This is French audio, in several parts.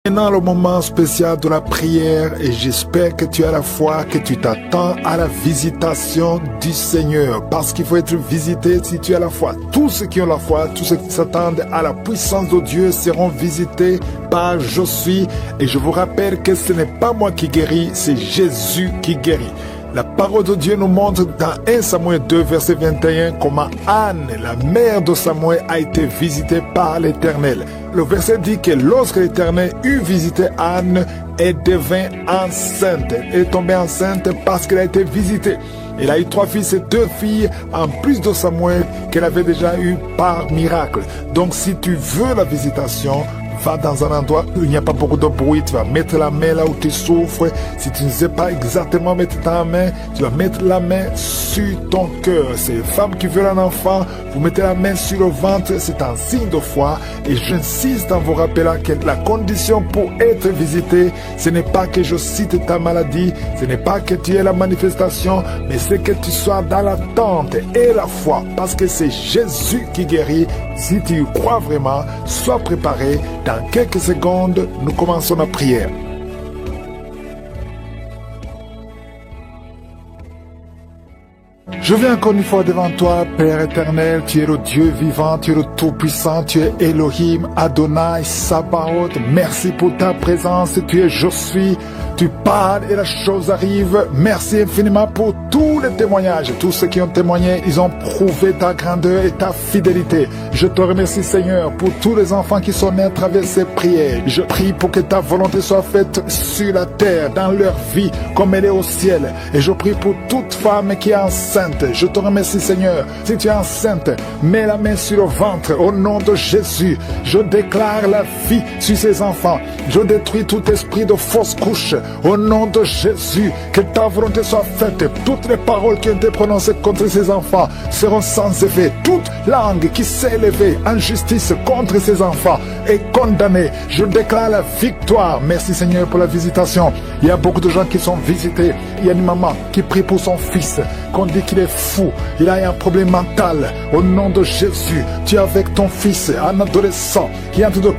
Maintenant le moment spécial de la prière et j'espère que tu as la foi, que tu t'attends à la visitation du Seigneur parce qu'il faut être visité si tu as la foi. Tous ceux qui ont la foi, tous ceux qui s'attendent à la puissance de Dieu seront visités par Je suis. Et je vous rappelle que ce n'est pas moi qui guéris, c'est Jésus qui guérit. La parole de Dieu nous montre dans 1 Samuel 2, verset 21, comment Anne, la mère de Samuel, a été visitée par l'Éternel. Le verset dit que lorsque l'Éternel eut visité Anne, elle devint enceinte. Elle est tombée enceinte parce qu'elle a été visitée. Elle a eu 3 fils et 2 filles, en plus de Samuel, qu'elle avait déjà eu par miracle. Donc si tu veux la visitation, va dans un endroit où il n'y a pas beaucoup de bruit, tu vas mettre la main là où tu souffres. Si tu ne sais pas exactement mettre ta main, tu vas mettre la main sur ton cœur. C'est une femme qui veut un enfant, vous mettez la main sur le ventre, c'est un signe de foi. Et j'insiste en vous rappelant que la condition pour être visité, ce n'est pas que je cite ta maladie, ce n'est pas que tu aies la manifestation, mais c'est que tu sois dans l'attente et la foi, parce que c'est Jésus qui guérit. Si tu y crois vraiment, sois préparé. Dans quelques secondes, nous commençons la prière. Je viens encore une fois devant toi, Père éternel, tu es le Dieu vivant, tu es le Tout-Puissant, tu es Elohim, Adonai, Sabaoth. Merci pour ta présence, tu es Je suis, tu parles et la chose arrive. Merci infiniment pour tous les témoignages. Tous ceux qui ont témoigné, ils ont prouvé ta grandeur et ta fidélité. Je te remercie Seigneur pour tous les enfants qui sont nés à travers ces prières. Je prie pour que ta volonté soit faite sur la terre, dans leur vie, comme elle est au ciel. Et je prie pour toute femme qui est enceinte. Je te remercie Seigneur. Si tu es enceinte, mets la main sur le ventre au nom de Jésus. Je déclare la vie sur ces enfants. Je détruis tout esprit de fausse couche au nom de Jésus. Que ta volonté soit faite. Toutes les paroles qui ont été prononcées contre ces enfants seront sans effet. Toute langue qui s'est élevée en justice contre ces enfants est condamnée. Je déclare la victoire. Merci Seigneur pour la visitation. Il y a beaucoup de gens qui sont visités. Il y a une maman qui prie pour son fils, qu'on dit qu'il est fou, il a un problème mental. Au nom de Jésus, tu es avec ton fils, un adolescent qui est en train de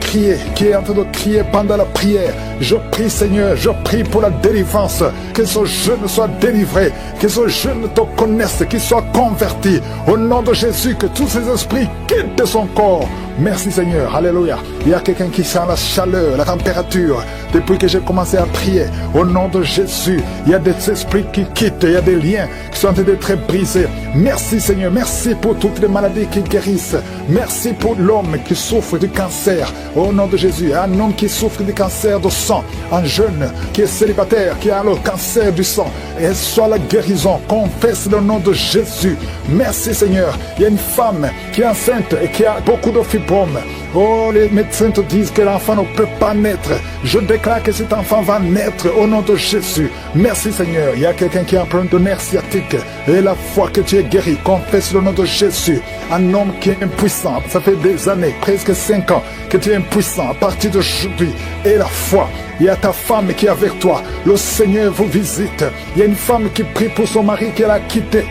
crier, pendant la prière. Je prie Seigneur, je prie pour la délivrance, que ce jeune soit délivré, que ce jeune te connaisse, qu'il soit converti. Au nom de Jésus, que tous ces esprits quittent son corps. Merci Seigneur, alléluia. Il y a quelqu'un qui sent la chaleur, la température, depuis que j'ai commencé à prier. Au nom de Jésus, il y a des esprits qui quittent, il y a des liens qui sont en train d'être brisés. Merci Seigneur, merci pour toutes les maladies qui guérissent. Merci pour l'homme qui souffre du cancer. Au nom de Jésus, un homme qui souffre du cancer du sang, un jeune qui est célibataire, qui a le cancer du sang. Et soit la guérison, confesse le nom de Jésus. Merci Seigneur. Il y a une femme qui est enceinte et qui a beaucoup de fibromes. Oh, les médecins te disent que l'enfant ne peut pas naître. Je déclare que cet enfant va naître au nom de Jésus. Merci Seigneur. Il y a quelqu'un qui a un problème de nerf sciatique. Et la foi que tu es guéri, confesse le nom de Jésus. Un homme qui est impuissant. Ça fait des années, presque 5 ans, que tu es impuissant. À partir d'aujourd'hui, et la foi. Il y a ta femme qui est avec toi. Le Seigneur vous visite. Il y a une femme qui prie pour son mari qu'elle a quitté.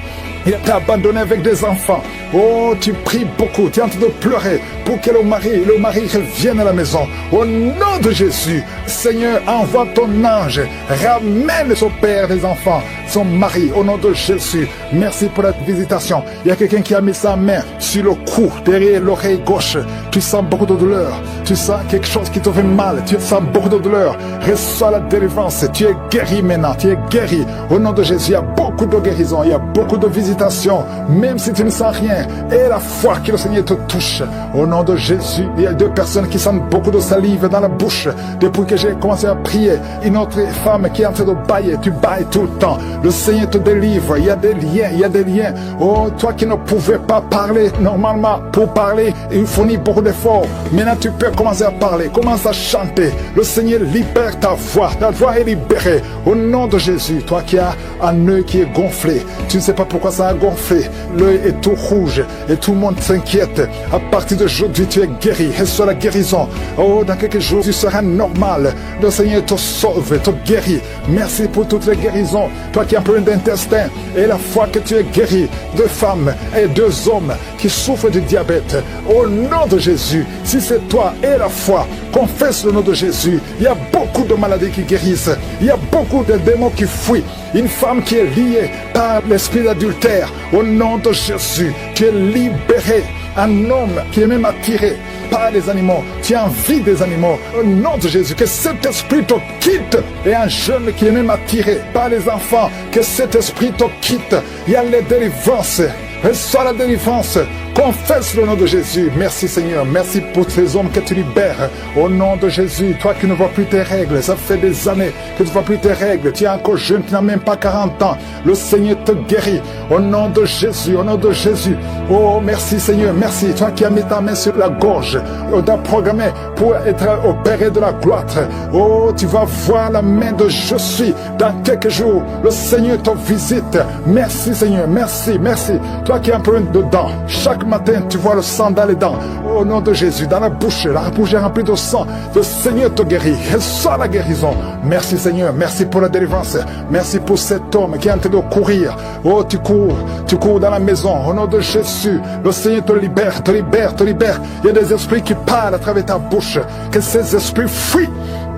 Il t'a abandonné avec des enfants. Oh, tu pries beaucoup, tu es en train de pleurer pour que le mari revienne à la maison. Au nom de Jésus, Seigneur, envoie ton ange, ramène son père des enfants, son mari, au nom de Jésus. Merci pour la visitation. Il y a quelqu'un qui a mis sa main sur le cou, derrière l'oreille gauche. Tu sens beaucoup de douleur. Tu sens quelque chose qui te fait mal. Tu sens beaucoup de douleur. Reçois la délivrance. Tu es guéri maintenant. Tu es guéri. Au nom de Jésus, il y a beaucoup de guérison. Il y a beaucoup de visitation. Même si tu ne sens rien. Et la foi que le Seigneur te touche. Au nom de Jésus, il y a 2 personnes qui sentent beaucoup de salive dans la bouche. Depuis que j'ai commencé à prier, une autre femme qui est en train de bailler. Tu bailles tout le temps. Le Seigneur te délivre. Il y a des liens. Il y a des liens. Oh, toi qui ne pouvais pas parler normalement, pour parler, il fournit beaucoup d'efforts. Maintenant, tu peux commencer à parler. Commence à chanter. Le Seigneur libère ta voix. Ta voix est libérée. Au nom de Jésus, toi qui as un nœud qui est est gonflé. Tu ne sais pas pourquoi ça a gonflé. L'œil est tout rouge et tout le monde s'inquiète. À partir d'aujourd'hui, tu es guéri. Reçois la guérison. Oh, dans quelques jours, tu seras normal. Le Seigneur te sauve, te guérit. Merci pour toutes les guérisons. Toi qui as un problème d'intestin et la foi que tu es guéri. 2 femmes et 2 hommes qui souffrent de diabète. Au nom de Jésus, si c'est toi et la foi, confesse le nom de Jésus. Il y a beaucoup de maladies qui guérissent. Il y a beaucoup de démons qui fuient. Une femme qui est liée par l'esprit d'adultère. Au nom de Jésus, tu es libéré. Un homme qui est même attiré par les animaux. Tu as envie des animaux. Au nom de Jésus, que cet esprit te quitte. Et un jeune qui est même attiré par les enfants, que cet esprit te quitte. Il y a les délivrances. Reçois la délivrance. Confesse le nom de Jésus. Merci Seigneur. Merci pour ces hommes que tu libères. Au nom de Jésus, toi qui ne vois plus tes règles, ça fait des années que tu ne vois plus tes règles. Tu es encore jeune, tu n'as même pas 40 ans. Le Seigneur te guérit. Au nom de Jésus, au nom de Jésus. Oh, merci Seigneur, merci. Toi qui as mis ta main sur la gorge, on t'a programmé pour être opéré de la gloire. Oh, tu vas voir la main de je suis. Dans quelques jours, le Seigneur te visite. Merci Seigneur, merci, merci. Toi qui as un problème de dents, chaque matin tu vois le sang dans les dents. Au nom de Jésus, dans la bouche est remplie de sang. Le Seigneur te guérit. Reçois la guérison. Merci Seigneur, merci pour la délivrance. Merci pour cet homme qui est en train de courir. Oh, tu cours dans la maison. Au nom de Jésus, le Seigneur te libère, te libère, te libère. Il y a des esprits qui parlent à travers ta bouche. Que ces esprits fuient.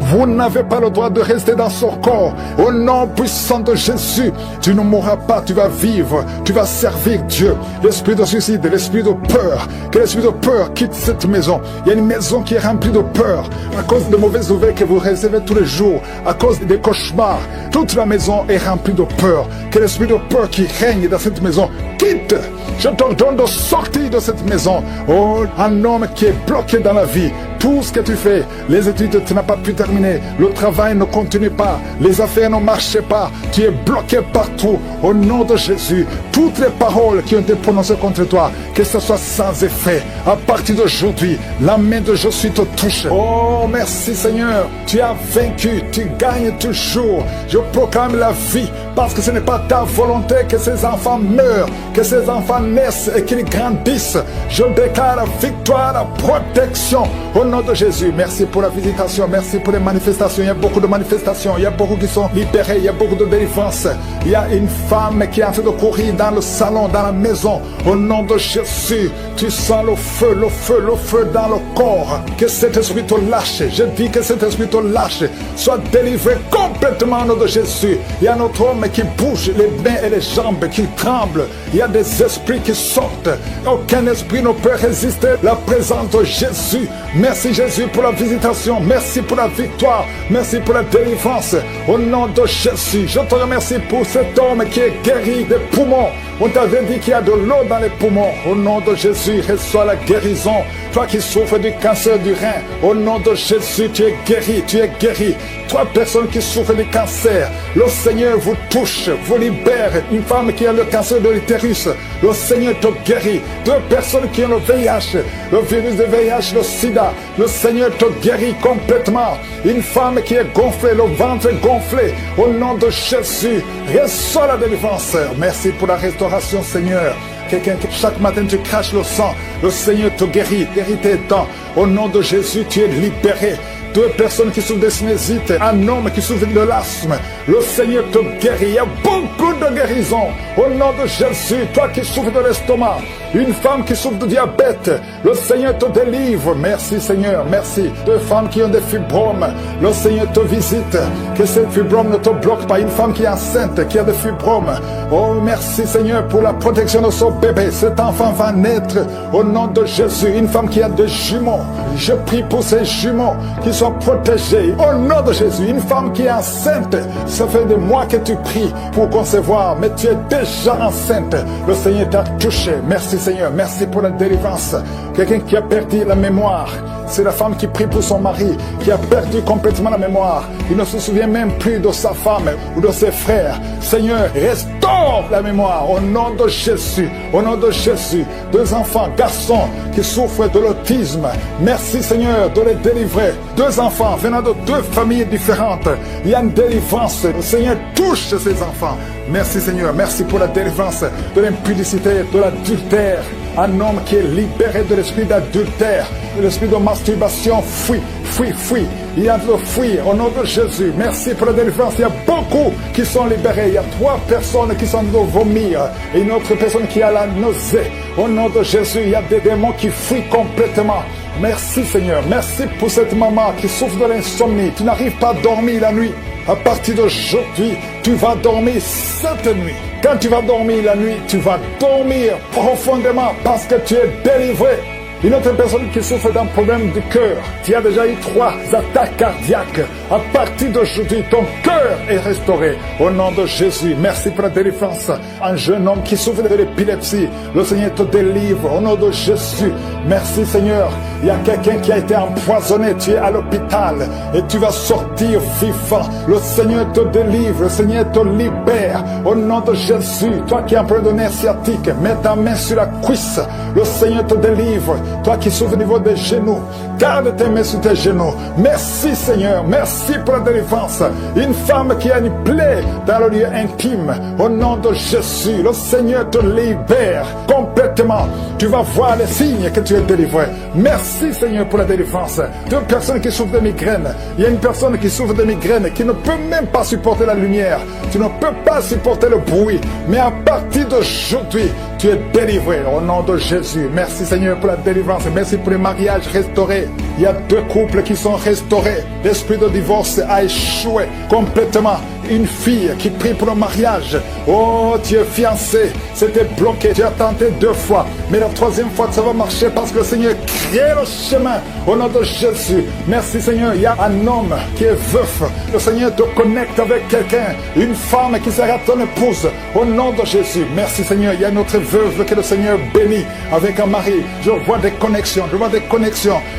Vous n'avez pas le droit de rester dans son corps. Au nom puissant de Jésus, tu ne mourras pas, tu vas vivre, tu vas servir Dieu. L'esprit de suicide, l'esprit de peur, que l'esprit de peur quitte cette maison. Il y a une maison qui est remplie de peur à cause de mauvaises nouvelles que vous recevez tous les jours, à cause des cauchemars. Toute la maison est remplie de peur. Que l'esprit de peur qui règne dans cette maison quitte. Je t'ordonne de sortir de cette maison. Oh, un homme qui est bloqué dans la vie. Tout ce que tu fais, les études, tu n'as pas pu terminer. Le travail ne continue pas. Les affaires ne marchent pas. Tu es bloqué partout. Au nom de Jésus, toutes les paroles qui ont été prononcées contre toi, que ce soit sans effet. À partir d'aujourd'hui, la main de Jésus te touche. Oh, merci Seigneur. Tu as vaincu. Tu gagnes toujours. Je proclame la vie parce que ce n'est pas ta volonté que ces enfants meurent, que ces enfants naissent et qu'ils grandissent. Je déclare la victoire, la protection. Au nom de Jésus, merci pour la visitation, merci pour les manifestations. Il y a beaucoup de manifestations, il y a beaucoup qui sont libérés, il y a beaucoup de délivrance. Il y a une femme qui est en train de courir dans le salon, dans la maison. Au nom de Jésus, tu sens le feu, le feu, le feu dans le corps. Que cet esprit te lâche. Je dis que cet esprit te lâche. Sois délivré complètement au nom de Jésus. Il y a notre homme qui bouge les mains et les jambes, qui tremblent. Il y a des esprits qui sortent. Aucun esprit ne peut résister à la présence de Jésus. Merci Jésus pour la visitation. Merci pour la victoire. Merci pour la délivrance. Au nom de Jésus, je te remercie pour cet homme qui est guéri des poumons. On t'avait dit qu'il y a de l'eau dans les poumons. Au nom de Jésus, reçois la guérison. Toi qui souffres du cancer du rein, au nom de Jésus, tu es guéri, tu es guéri. 3 personnes qui souffrent du cancer, le Seigneur vous touche, vous libère. Une femme qui a le cancer de l'utérus, le Seigneur te guérit. 2 personnes qui ont le VIH, le virus de VIH, le sida, le Seigneur te guérit complètement. Une femme qui est gonflée, le ventre gonflé, au nom de Jésus, reçois la délivrance. Merci pour la restauration, Seigneur. Quelqu'un qui chaque matin tu craches le sang, le Seigneur te guérit tes dents. Au nom de Jésus, tu es libéré. 2 personnes qui souffrent de sinusite, un homme qui souffre de l'asthme, le Seigneur te guérit. Il y a beaucoup de guérisons. Au nom de Jésus, toi qui souffres de l'estomac, une femme qui souffre de diabète, le Seigneur te délivre. Merci Seigneur, merci. 2 femmes qui ont des fibromes, le Seigneur te visite. Que ces fibromes ne te bloquent pas. Une femme qui est enceinte, qui a des fibromes, oh merci Seigneur pour la protection de son bébé. Cet enfant va naître au nom de Jésus. Une femme qui a des jumeaux, je prie pour ces jumeaux qui soient protégés au nom de Jésus. Une femme qui est enceinte, ça fait des mois que tu pries pour concevoir, mais tu es déjà enceinte. Le Seigneur t'a touché. Merci Seigneur, merci pour la délivrance. Quelqu'un qui a perdu la mémoire, c'est la femme qui prie pour son mari, qui a perdu complètement la mémoire. Il ne se souvient même plus de sa femme ou de ses frères. Seigneur, restaure sauve la mémoire au nom de Jésus. Au nom de Jésus, 2 enfants, garçons qui souffrent de l'autisme. Merci Seigneur de les délivrer. 2 enfants venant de 2 familles différentes. Il y a une délivrance. Le Seigneur touche ces enfants. Merci Seigneur. Merci pour la délivrance de l'impudicité, de l'adultère. Un homme qui est libéré de l'esprit d'adultère, de l'esprit de masturbation, fuit. Il y a de fuir au nom de Jésus. Merci pour la délivrance. Il y a beaucoup qui sont libérés. Il y a 3 personnes qui sont de vomir et une autre personne qui a la nausée. Au nom de Jésus, il y a des démons qui fuient complètement. Merci Seigneur. Merci pour cette maman qui souffre de l'insomnie. Tu n'arrives pas à dormir la nuit. À partir d'aujourd'hui, tu vas dormir cette nuit. Quand tu vas dormir la nuit, tu vas dormir profondément parce que tu es délivré. Une autre personne qui souffre d'un problème de cœur, qui a déjà eu 3 attaques cardiaques. À partir d'aujourd'hui, ton cœur est restauré. Au nom de Jésus, merci pour la délivrance. Un jeune homme qui souffre de l'épilepsie, le Seigneur te délivre. Au nom de Jésus, merci Seigneur. Il y a quelqu'un qui a été empoisonné, tu es à l'hôpital et tu vas sortir vivant. Le Seigneur te délivre, le Seigneur te libère. Au nom de Jésus, toi qui es en problème de nerf sciatique, mets ta main sur la cuisse. Le Seigneur te délivre. Toi qui souffres au niveau des genoux, garde tes mains sur tes genoux. Merci Seigneur, merci pour la délivrance. Une femme qui a une plaie dans le lieu intime, au nom de Jésus, le Seigneur te libère complètement. Tu vas voir les signes que tu es délivré. Merci Seigneur pour la délivrance. 2 personnes qui souffrent de migraines. Il y a une personne qui souffre de migraines qui ne peut même pas supporter la lumière. Tu ne peux pas supporter le bruit. Mais à partir d'aujourd'hui, tu es délivré au nom de Jésus. Merci Seigneur pour la délivrance. Merci pour les mariages restaurés. Il y a 2 couples qui sont restaurés. L'esprit de divorce a échoué complètement. Une fille qui prie pour le mariage. Oh, tu es fiancé. C'était bloqué. Tu as tenté 2 fois. Mais la 3e fois, ça va marcher parce que le Seigneur crée le chemin. Au nom de Jésus. Merci Seigneur. Il y a un homme qui est veuf. Le Seigneur te connecte avec quelqu'un. Une femme qui sera ton épouse. Au nom de Jésus. Merci Seigneur. Il y a une autre veuve que le Seigneur bénit avec un mari. Je vois des connexions.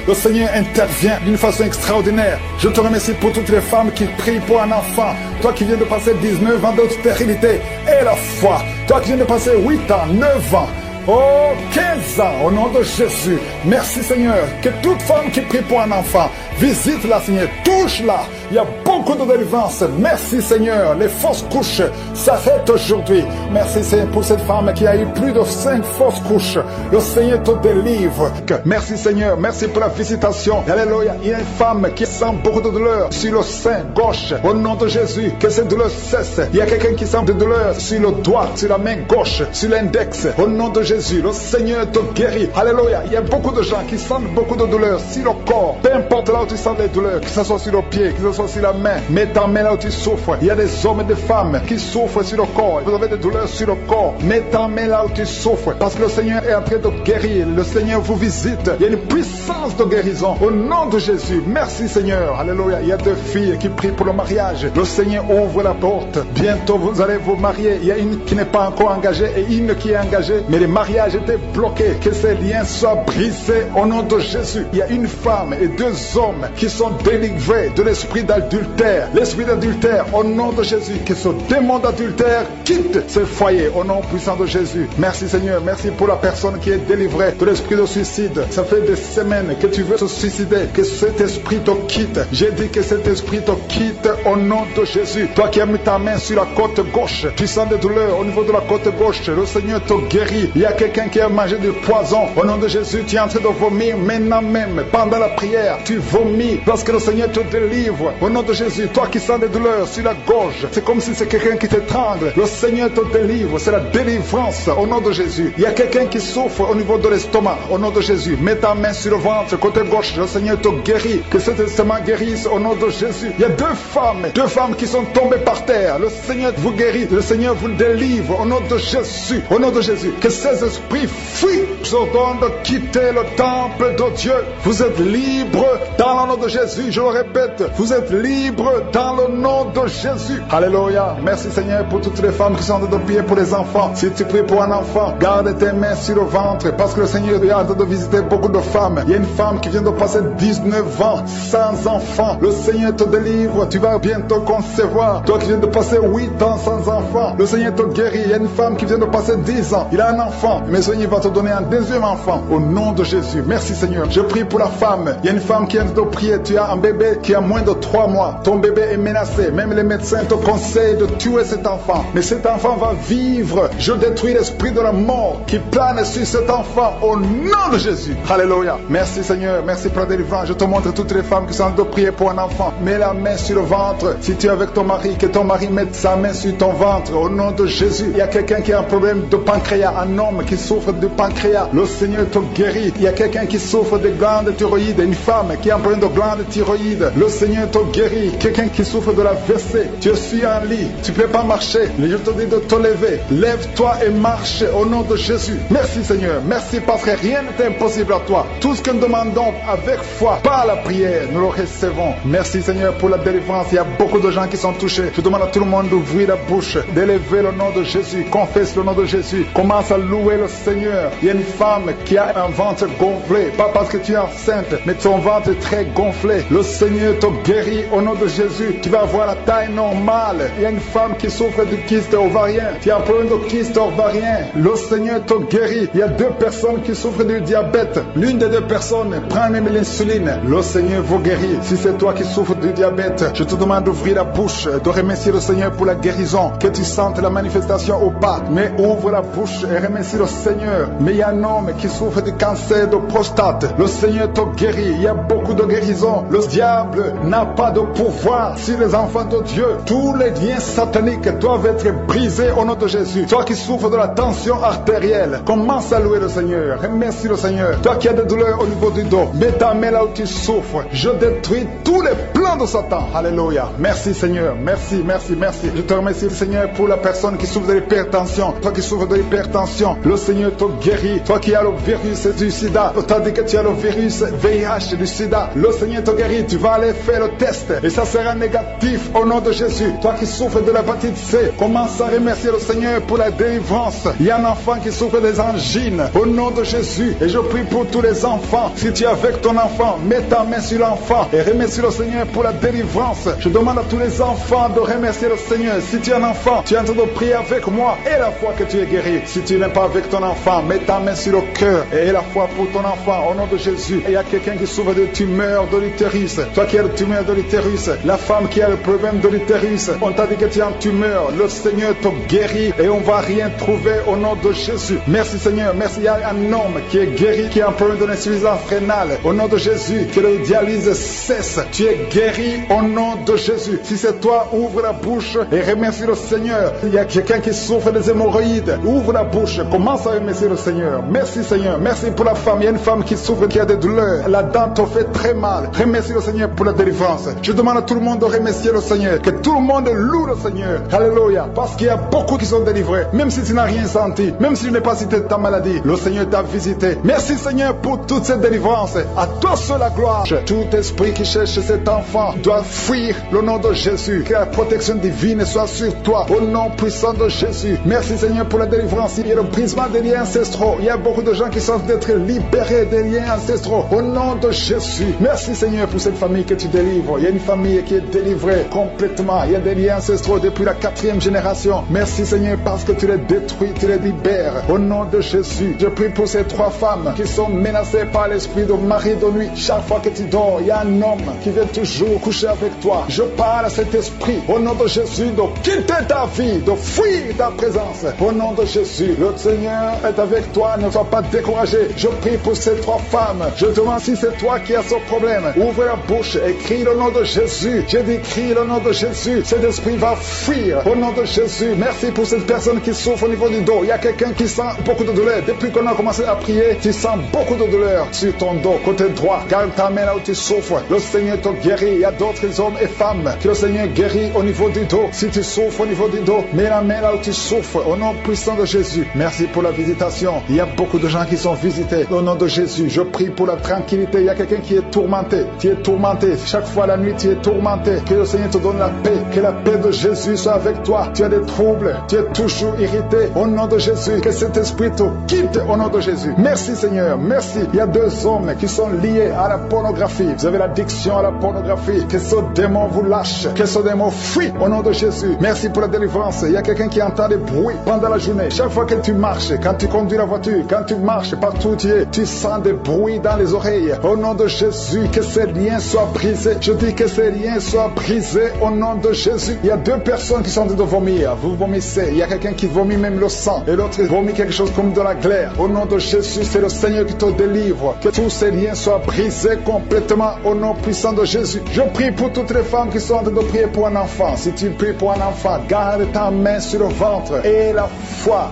Le Seigneur intervient d'une façon extraordinaire. Je te remercie pour toutes les femmes qui prient pour un enfant. Toi qui viens de passer 19 ans de stérilité et la foi. Toi qui viens de passer 8 ans, 9 ans. Oh, 15 ans, au nom de Jésus. Merci Seigneur. Que toute femme qui prie pour un enfant, visite-la Seigneur, touche-la. Il y a beaucoup de délivrance. Merci Seigneur. Les fausses couches s'arrêtent aujourd'hui. Merci Seigneur pour cette femme qui a eu plus de 5 fausses couches. Le Seigneur te délivre. Merci Seigneur. Merci pour la visitation. Alléluia. Il y a une femme qui sent beaucoup de douleur sur le sein gauche. Au nom de Jésus, que cette douleur cesse. Il y a quelqu'un qui sent de douleur sur le doigt, sur la main gauche, sur l'index. Au nom de Jésus, le Seigneur te guérit. Alléluia. Il y a beaucoup de gens qui sentent beaucoup de douleur sur le corps. Peu importe là où tu sens les douleurs, que ce soit sur le pied, que ce soit sur la main, mets ta main là où tu souffres. Il y a des hommes et des femmes qui souffrent sur le corps. Vous avez des douleurs sur le corps, mets ta main là où tu souffres, parce que le Seigneur est en train de guérir. Le Seigneur vous visite. Il y a une puissance de guérison au nom de Jésus. Merci Seigneur. Alléluia. Il y a 2 filles qui prient pour le mariage. Le Seigneur ouvre la porte. Bientôt vous allez vous marier. Il y a une qui n'est pas encore engagée et une qui est engagée, mais les mariages étaient bloqués. Que ces liens soient brisés au nom de Jésus. Il y a une femme et 2 hommes qui sont délivrés de l'esprit d'adultère. L'esprit d'adultère au nom de Jésus. Que ce démon d'adultère quitte ce foyer au nom puissant de Jésus. Merci Seigneur. Merci pour la personne qui est délivrée de l'esprit de suicide. Ça fait des semaines que tu veux te suicider. Que cet esprit te quitte. J'ai dit que cet esprit te quitte au nom de Jésus. Toi qui as mis ta main sur la côte gauche, tu sens des douleurs au niveau de la côte gauche. Le Seigneur te guérit. Il y a quelqu'un qui a mangé du poison. Au nom de Jésus, tu es en train de vomir maintenant même. Pendant la prière, tu vomis parce que le Seigneur te délivre. Au nom de Jésus, toi qui sens des douleurs sur la gorge, c'est comme si c'est quelqu'un qui t'étrangle. Le Seigneur te délivre. C'est la délivrance au nom de Jésus. Il y a quelqu'un qui souffre au niveau de l'estomac. Au nom de Jésus, mets ta main sur le ventre, côté gauche. Le Seigneur te guérit. Que cet estomac guérisse au nom de Jésus. Il y a 2 femmes qui sont tombées par terre. Le Seigneur vous guérit. Le Seigneur vous délivre au nom de Jésus. Au nom de Jésus. Que ces mauvais esprits fuient. Je ordonne de quitter le temple de Dieu. Vous êtes libres dans le nom de Jésus. Je le répète, vous êtes libres dans le nom de Jésus. Alléluia. Merci Seigneur pour toutes les femmes qui sont en train de prier pour les enfants. Si tu pries pour un enfant, garde tes mains sur le ventre parce que le Seigneur est en train de visiter beaucoup de femmes. Il y a une femme qui vient de passer 19 ans sans enfant. Le Seigneur te délivre. Tu vas bientôt concevoir. Toi qui viens de passer 8 ans sans enfant, le Seigneur te guérit. Il y a une femme qui vient de passer 10 ans. Il a un enfant. Mais le Seigneur va te donner un deuxième enfant au nom de Jésus. Merci Seigneur. Je prie pour la femme. Il y a une femme qui vient de prier. Tu as un bébé qui a moins de 3 mois. Ton bébé est menacé. Même les médecins te conseillent de tuer cet enfant. Mais cet enfant va vivre. Je détruis l'esprit de la mort qui plane sur cet enfant au nom de Jésus. Alléluia. Merci Seigneur. Merci pour la délivrance. Je te montre toutes les femmes qui sont en train de prier pour un enfant. Mets la main sur le ventre. Si tu es avec ton mari, que ton mari mette sa main sur ton ventre au nom de Jésus. Il y a quelqu'un qui a un problème de pancréas, un homme qui souffre de pancréas. Le Seigneur te guérit. Il y a quelqu'un qui souffre de glande thyroïde, une femme qui a un problème de glande thyroïde. Le Seigneur te guérit. Quelqu'un qui souffre de la WC. Tu es sur un lit, tu ne peux pas marcher. Je te dis de te lever. Lève-toi et marche au nom de Jésus. Merci Seigneur. Merci parce que rien n'est impossible à toi. Tout ce que nous demandons avec foi, par la prière, nous le recevons. Merci Seigneur pour la délivrance. Il y a beaucoup de gens qui sont touchés. Je demande à tout le monde d'ouvrir la bouche, d'élever le nom de Jésus. Confesse le nom de Jésus. Commence à louer le Seigneur. Il y a une femme qui a un ventre gonflé. Pas parce que tu es enceinte, mais ton ventre est très gonflé. Le Seigneur te guérit au nom de Jésus. Tu vas avoir la taille normale. Il y a une femme qui souffre de kyste ovarien. Tu as un problème de kyste ovarien. Le Seigneur te guérit. Il y a 2 personnes qui souffrent du diabète. L'une des 2 personnes prend même l'insuline. Le Seigneur vous guérit. Si c'est toi qui souffres du diabète, je te demande d'ouvrir la bouche, de remercier le Seigneur pour la guérison. Que tu sentes la manifestation au pas. Mais ouvre la bouche et remercie le Seigneur. Mais il y a un homme qui souffre du cancer de prostate. Le Seigneur te guérit. Il y a beaucoup de guérisons. Le diable n'a pas de pouvoir sur les enfants de Dieu. Tous les liens sataniques doivent être brisés au nom de Jésus. Toi qui souffres de la tension artérielle, commence à louer le Seigneur. Remercie le Seigneur. Toi qui as des douleurs au niveau du dos, mets ta main là où tu souffres. Je détruis tous les plans de Satan. Alléluia. Merci Seigneur. Merci, merci, merci. Je te remercie Seigneur pour la personne qui souffre de l'hypertension. Toi qui souffres de l'hypertension, le Seigneur te guérit. Toi qui as le virus du sida, on t'a dit que tu as le virus VIH du sida, le Seigneur te guérit. Tu vas aller faire le test et ça sera négatif au nom de Jésus. Toi qui souffres de l'hépatite C, commence à remercier le Seigneur pour la délivrance. Il y a un enfant qui souffre des angines au nom de Jésus et je prie pour tous les enfants. Si tu es avec ton enfant, mets ta main sur l'enfant et remercie le Seigneur pour la délivrance. Je demande à tous les enfants de remercier le Seigneur. Si tu es un enfant, tu es en train de prier avec moi et la foi que tu es guéri. Si tu n'es pas avec ton enfant, mets ta main sur le cœur et la foi pour ton enfant au nom de Jésus. Et il y a quelqu'un qui souffre de tumeur de l'utérus. Toi qui as le tumeur de l'utérus, la femme qui a le problème de l'utérus, on t'a dit que tu as une tumeur. Le Seigneur te guérit et on va rien trouver au nom de Jésus. Merci Seigneur. Merci. Il y a un homme qui est guéri, qui a un problème de l'insuffisance rénale. Au nom de Jésus, que le dialyse cesse. Tu es guéri au nom de Jésus. Si c'est toi, ouvre la bouche et remercie le Seigneur. Il y a quelqu'un qui souffre des hémorroïdes. Ouvre la bouche. Commence à remercier le Seigneur. Merci Seigneur. Merci pour la femme. Il y a une femme qui souffre, qui a des douleurs. La dent te fait très mal. Remercie le Seigneur pour la délivrance. Je demande à tout le monde de remercier le Seigneur. Que tout le monde loue le Seigneur. Alléluia. Parce qu'il y a beaucoup qui sont délivrés. Même si tu n'as rien senti. Même si tu n'es pas cité ta maladie. Le Seigneur t'a visité. Merci Seigneur pour toute cette délivrance. À toi seul la gloire. Tout esprit qui cherche cet enfant doit fuir le nom de Jésus. Que la protection divine soit sur toi. Au nom puissant de Jésus. Merci Seigneur pour la délivrance. Il y a le brisement des liens ancestraux. Il y a beaucoup de gens qui sont d'être libérés des liens ancestraux. Au nom de Jésus. Merci Seigneur pour cette famille que tu délivres. Il y a une famille qui est délivrée complètement. Il y a des liens ancestraux depuis la 4e génération. Merci Seigneur parce que tu les détruis, tu les libères. Au nom de Jésus. Je prie pour ces 3 femmes qui sont menacées par l'esprit de mari de nuit. Chaque fois que tu dors, il y a un homme qui vient toujours coucher avec toi. Je parle à cet esprit au nom de Jésus de quitter ta vie, de fuir ta présence. Au nom de Jésus, le Seigneur est avec toi, ne sois pas découragé. Je prie pour ces 3 femmes. Je te demande si c'est toi qui as ce problème. Ouvre la bouche et crie le nom de Jésus. J'ai dit crie le nom de Jésus. Cet esprit va fuir au nom de Jésus. Merci pour cette personne qui souffre au niveau du dos. Il y a quelqu'un qui sent beaucoup de douleur. Depuis qu'on a commencé à prier, tu sens beaucoup de douleur sur ton dos, côté droit. Garde ta main là où tu souffres. Le Seigneur te guérit. Il y a d'autres hommes et femmes que le Seigneur guérit au niveau du dos. Si tu souffres au niveau du dos, mets la main là où tu souffres. Au nom puissant de Jésus. Merci pour la visitation. Il y a beaucoup de gens qui sont visités. Au nom de Jésus, je prie pour la tranquillité. Il y a quelqu'un qui est tourmenté. Tu es tourmenté. Chaque fois la nuit, tu es tourmenté. Que le Seigneur te donne la paix. Que la paix de Jésus soit avec toi. Tu as des troubles. Tu es toujours irrité. Au nom de Jésus, que cet esprit te quitte au nom de Jésus. Merci Seigneur. Merci. Il y a 2 hommes qui sont liés à la pornographie. Vous avez l'addiction à la pornographie. Que ce démon vous lâche. Que ce démon fuit au nom de Jésus. Merci pour la délivrance. Il y a quelqu'un qui entend des bruits pendant la journée. Chaque fois que tu marches, quand tu conduis la voiture, quand tu marches partout où tu es, tu sens des bruits dans les oreilles. Au nom de Jésus, que ces liens soient brisés. Je dis que ces liens soient brisés au nom de Jésus. Il y a 2 personnes qui sont en train de vomir. Vous vomissez. Il y a quelqu'un qui vomit même le sang. Et l'autre vomit quelque chose comme de la glaire. Au nom de Jésus, c'est le Seigneur qui te délivre. Que tous ces liens soient brisés complètement au nom puissant de Jésus. Je prie pour toutes les femmes qui sont en train de prier pour un enfant. Si tu pries pour un enfant, garde ta main sur le ventre. Et la foi.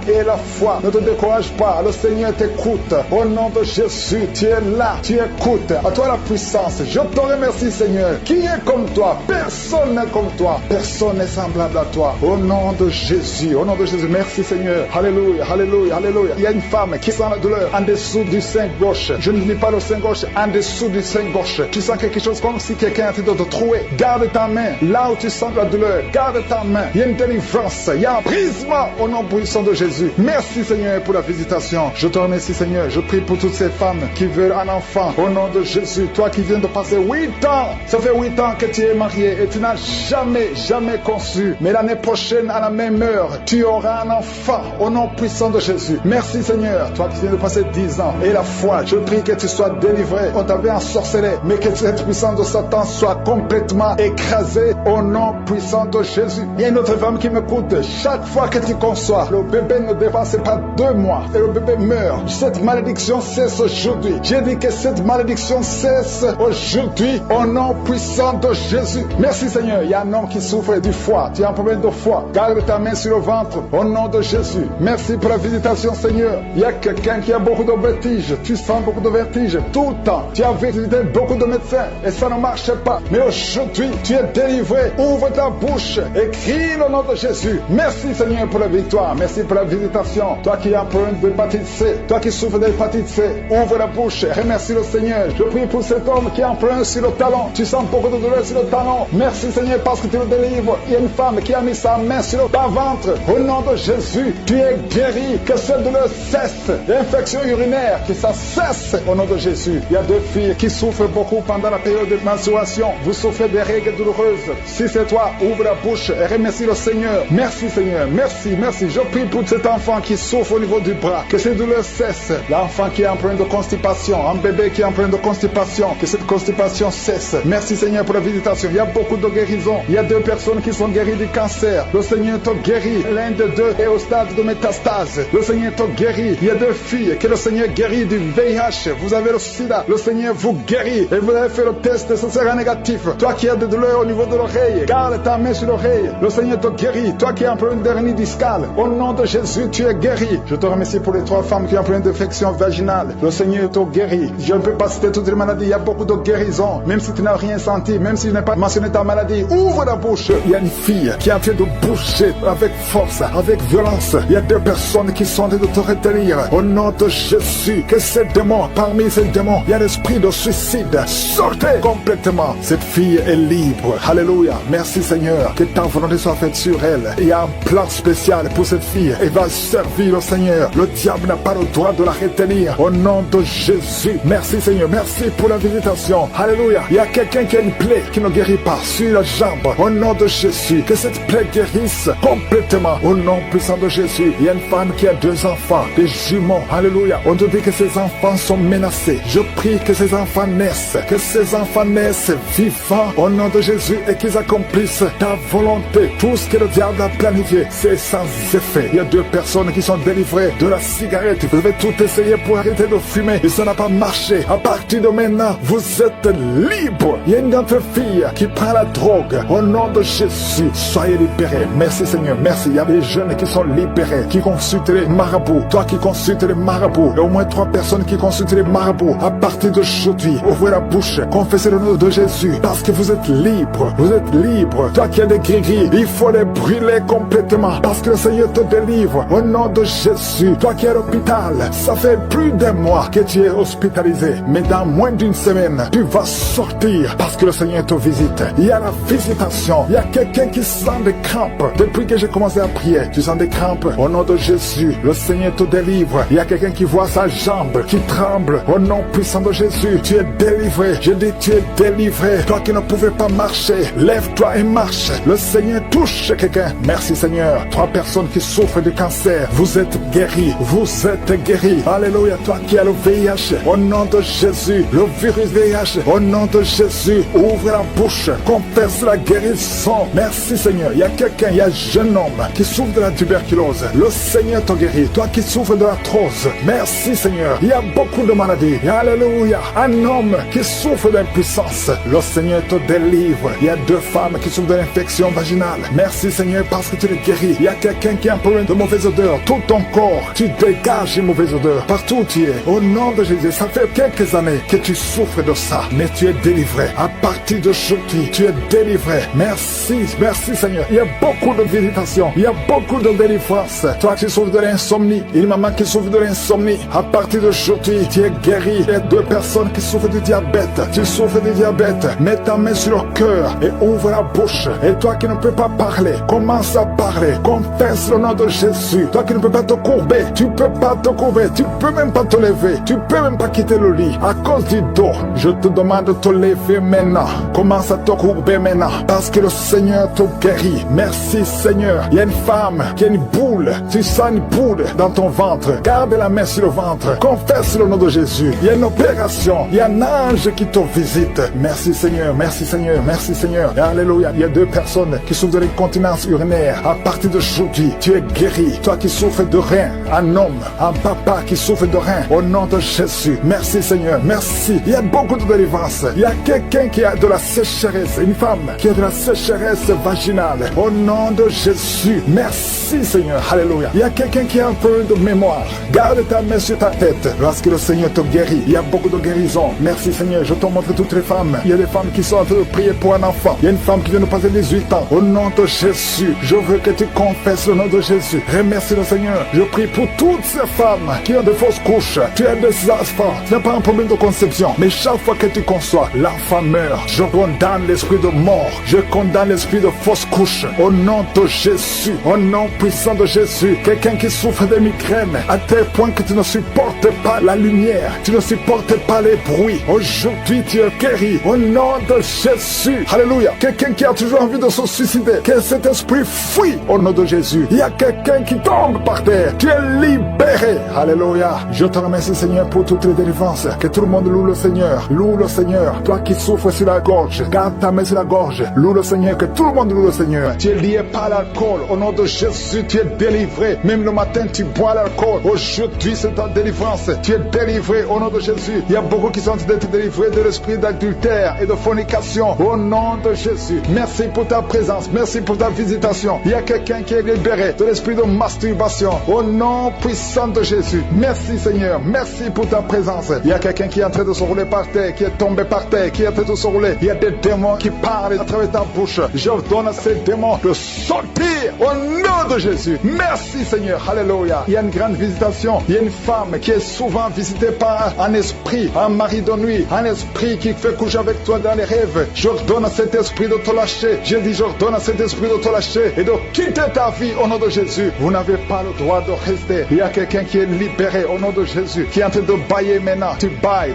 Ne te décourage pas. Le Seigneur t'écoute. Au nom de Jésus, tu es là. Tu écoutes. À toi la puissance. Je te remercie, Seigneur. Qui est comme toi? Personne n'est comme toi. Personne n'est semblable à toi. Au nom de Jésus. Au nom de Jésus. Merci, Seigneur. Alléluia. Alléluia. Alléluia. Il y a une femme qui sent la douleur en dessous du sein gauche. Je ne dis pas le sein gauche. En dessous du sein gauche. Tu sens quelque chose comme si quelqu'un est en train de te trouer. Garde ta main. Là où tu sens la douleur. Garde ta main. Il y a une délivrance. Il y a un brisement au nom puissant de Jésus. Merci Seigneur pour la visitation. Je te remercie Seigneur. Je prie pour toutes ces femmes qui veulent un enfant. Au nom de Jésus. Toi qui viens de passer 8 ans. Ça fait 8 ans que tu es marié et tu n'as jamais conçu. Mais l'année prochaine à la même heure, tu auras un enfant. Au nom puissant de Jésus. Merci Seigneur. Toi qui viens de passer 10 ans. Et la foi. Je prie que tu sois délivré. On t'avait ensorcelé. Mais que cette puissance de Satan soit complètement écrasée. Au nom puissant de Jésus. Il y a une autre femme qui m'écoute. Chaque fois que tu conçois, le bébé ne dépasse pas 2 mois et le bébé meurt. Cette malédiction cesse aujourd'hui. J'ai dit que cette malédiction cesse aujourd'hui au nom puissant de Jésus. Merci Seigneur. Il y a un homme qui souffre du foie. Tu as un problème de foie. Garde ta main sur le ventre au nom de Jésus. Merci pour la visitation Seigneur. Il y a quelqu'un qui a beaucoup de vertiges. Tu sens beaucoup de vertiges tout le temps. Tu as visité beaucoup de médecins et ça ne marche pas. Mais aujourd'hui, tu es délivré. Ouvre ta bouche et crie le nom de Jésus. Merci Seigneur pour la victoire. Merci pour la visitation. Toi qui as un problème d'hépatite C, toi qui souffres d'hépatite C, ouvre la bouche. Remercie le Seigneur. Je prie pour cet homme qui a un problème sur le talon. Tu sens beaucoup de douleur sur le talon. Merci Seigneur parce que tu le délivres. Il y a une femme qui a mis sa main sur le ventre. Au nom de Jésus, tu es guéri. Que cette douleur cesse. L'infection urinaire, que ça cesse au nom de Jésus. Il y a 2 filles qui souffrent beaucoup pendant la période de menstruation. Vous souffrez des règles douloureuses. Si c'est toi, ouvre la bouche et remercie le Seigneur. Merci Seigneur. Merci. Je prie pour cet enfant qui souffre au niveau du bras. Que ces douleurs cessent. L'enfant qui est en problème de constipation. Un bébé qui est en problème de constipation. Que cette constipation cesse. Merci Seigneur pour la visitation. Il y a beaucoup de guérisons. Il y a 2 personnes qui sont guéries du cancer. Le Seigneur te guérit. L'un de 2 est au stade de métastase. Le Seigneur te guérit. Il y a 2 filles que le Seigneur guérit du VIH. Vous avez le sida. Le Seigneur vous guérit. Et vous avez fait le test. Ce sera négatif. Toi qui as des douleurs au niveau de l'oreille. Garde ta main sur l'oreille. Le Seigneur te guérit. Toi qui as un problème d'hernie discale. Au nom de Jésus, tu es guéri. Je te remercie pour les 3 femmes qui ont un problème d'infection vaginale. Le Seigneur te guérit. Je ne peux pas citer toutes les maladies. Il y a beaucoup de guérisons. Même si tu n'as rien senti, même si je n'ai pas mentionné ta maladie, ouvre la bouche. Il y a une fille qui est en train de boucher avec force, avec violence. Il y a 2 personnes qui sont en train de te retenir. Au nom de Jésus, que ces démons, parmi ces démons, il y a l'esprit de suicide. Sortez complètement. Cette fille est libre. Alléluia. Merci Seigneur. Que ta volonté soit faite sur elle. Il y a un plan spécial pour cette fille. Elle va servir le Seigneur. Le diable n'a pas le droit de la retenir. Au nom de Jésus. Merci Seigneur. Merci pour la visitation. Alléluia. Il y a quelqu'un qui a une plaie qui ne guérit pas sur la jambe. Au nom de Jésus. Que cette plaie guérisse complètement. Au nom puissant de Jésus. Il y a une femme qui a 2 enfants, des jumeaux. Alléluia. On te dit que ces enfants sont menacés. Je prie que ces enfants naissent. Que ces enfants naissent vivants au nom de Jésus et qu'ils accomplissent ta volonté. Tout ce que le diable a planifié, c'est sans effet. Il y a 2 personnes qui sont délivrées de la cigarette. Vous avez tout essayé pour arrêter de fumer et ça n'a pas marché. À partir de maintenant, vous êtes libre. Il y a une autre fille qui prend la drogue. Au nom de Jésus, soyez libérés. Merci Seigneur, merci. Il y a des jeunes qui sont libérés, qui consultent les marabouts. Toi qui consultes les marabouts, il y a au moins 3 personnes qui consultent les marabouts. À partir d'aujourd'hui, ouvrez la bouche, confessez le nom de Jésus, parce que vous êtes libre. Vous êtes libre. Toi qui as des gris-gris, il faut les brûler complètement, parce que le Seigneur te délivre. Au nom de Jésus, toi qui es à l'hôpital, ça fait plus d'un mois que tu es hospitalisé, mais dans moins d'une semaine, tu vas sortir parce que le Seigneur te visite. Il y a la visitation. Il y a quelqu'un qui sent des crampes. Depuis que j'ai commencé à prier, tu sens des crampes. Au nom de Jésus, le Seigneur te délivre. Il y a quelqu'un qui voit sa jambe qui tremble. Au nom puissant de Jésus, tu es délivré. Je dis, tu es délivré. Toi qui ne pouvais pas marcher, lève-toi et marche. Le Seigneur touche quelqu'un. Merci Seigneur. 3 personnes qui souffrent du cancer, vous êtes guéris. Vous êtes guéris. Alléluia. Toi qui as le VIH, au nom de Jésus, le virus VIH, au nom de Jésus, ouvre la bouche, confesse la guérison. Merci Seigneur. Il y a quelqu'un, il y a un jeune homme qui souffre de la tuberculose. Le Seigneur te guérit. Toi qui souffres de l'arthrose, merci Seigneur. Il y a beaucoup de maladies. Alléluia. Un homme qui souffre d'impuissance, le Seigneur te délivre. Il y a 2 femmes qui souffrent de l'infection vaginale. Merci Seigneur parce que tu les guéris. Il y a quelqu'un qui a un problème de mauvaise odeur. Tout ton corps, tu dégages une mauvaise odeur. Partout où tu es, au nom de Jésus, ça fait quelques années que tu souffres de ça, mais tu es délivré. À partir d'aujourd'hui, tu es délivré. Merci, merci Seigneur. Il y a beaucoup de visitations, il y a beaucoup de délivrance. Toi qui souffres de l'insomnie, une maman qui souffre de l'insomnie, à partir d'aujourd'hui, tu es guéri. Il y a 2 personnes qui souffrent du diabète. Tu souffres du diabète. Mets ta main sur le cœur et ouvre la bouche. Et toi qui ne peux pas parler, commence à parler. Confesse le nom de Jésus. Toi qui ne peux pas te courber, tu peux pas te courber. Tu peux même pas te lever. Tu peux même pas quitter le lit à cause du dos. Je te demande de te lever maintenant. Commence à te courber maintenant parce que le Seigneur te guérit. Merci Seigneur. Il y a une femme qui a une boule. Tu sens une boule dans ton ventre. Garde la main sur le ventre. Confesse le nom de Jésus. Il y a une opération. Il y a un ange qui te visite. Merci Seigneur. Merci Seigneur. Merci Seigneur. Et alléluia. Il y a 2 personnes qui souffrent de l'incontinence urinaire. À partir d'aujourd'hui, tu es guéri. Toi qui souffres de rein, un homme, un papa qui souffre de rein, au nom de Jésus. Merci Seigneur. Merci. Il y a beaucoup de délivrance. Il y a quelqu'un qui a de la sécheresse, une femme qui a de la sécheresse vaginale. Au nom de Jésus. Merci Seigneur. Alléluia. Il y a quelqu'un qui a un peu de mémoire. Garde ta main sur ta tête lorsque le Seigneur te guérit. Il y a beaucoup de guérison. Merci Seigneur. Je te montre toutes les femmes. Il y a des femmes qui sont en train de prier pour un enfant. Il y a une femme qui vient de passer 18 ans. Au nom de Jésus, je veux que tu confesses le nom de Jésus. Remercie le Seigneur. Je prie pour toutes ces femmes qui ont de fausses couches. Tu as des enfants. Tu n'as pas un problème de conception. Mais chaque fois que tu conçois, l'enfant meurt. Je condamne l'esprit de mort. Je condamne l'esprit de fausse couche. Au nom de Jésus. Au nom puissant de Jésus. Quelqu'un qui souffre de migraines à tel point que tu ne supportes pas la lumière. Tu ne supportes pas les bruits. Aujourd'hui, tu es guéri. Au nom de Jésus. Alléluia. Quelqu'un qui a toujours envie de se suicider. Que cet esprit fuit au nom de Jésus. Il y a quelqu'un qui tombe par terre. Tu es libéré. Alléluia. Je te remercie Seigneur pour toutes les délivrances. Que tout le monde loue le Seigneur. Loue le Seigneur. Toi qui souffres sur la gorge, garde ta main sur la gorge. Loue le Seigneur. Que tout le monde loue le Seigneur. Tu es lié par l'alcool. Au nom de Jésus, tu es délivré. Même le matin, tu bois l'alcool. Aujourd'hui, c'est ta délivrance. Tu es délivré au nom de Jésus. Il y a beaucoup qui sont d'être délivrés de l'esprit d'adultère et de fornication. Au nom de Jésus. Merci pour ta présence. Merci pour ta visitation. Il y a quelqu'un qui est libéré de l'esprit de masturbation. Au nom puissant de Jésus. Merci Seigneur. Merci pour ta présence. Il y a quelqu'un qui est en train de se rouler par terre, qui est tombé par terre, qui est en train de se rouler. Il y a des démons qui parlent à travers ta bouche. Je donne à ces démons de sortir au nom de Jésus. Merci Seigneur. Alléluia. Il y a une grande visitation. Il y a une femme qui est souvent visitée par un esprit, un mari de nuit, un esprit qui fait coucher avec toi dans les rêves. J'ordonne à cet esprit de te lâcher. Je dis j'ordonne à cet esprit de te lâcher et de quitter ta vie au nom de Jésus. Vous n'avez pas le droit de rester. Il y a quelqu'un qui est libéré au nom de Jésus, qui est en train de bailler maintenant. Tu bailles.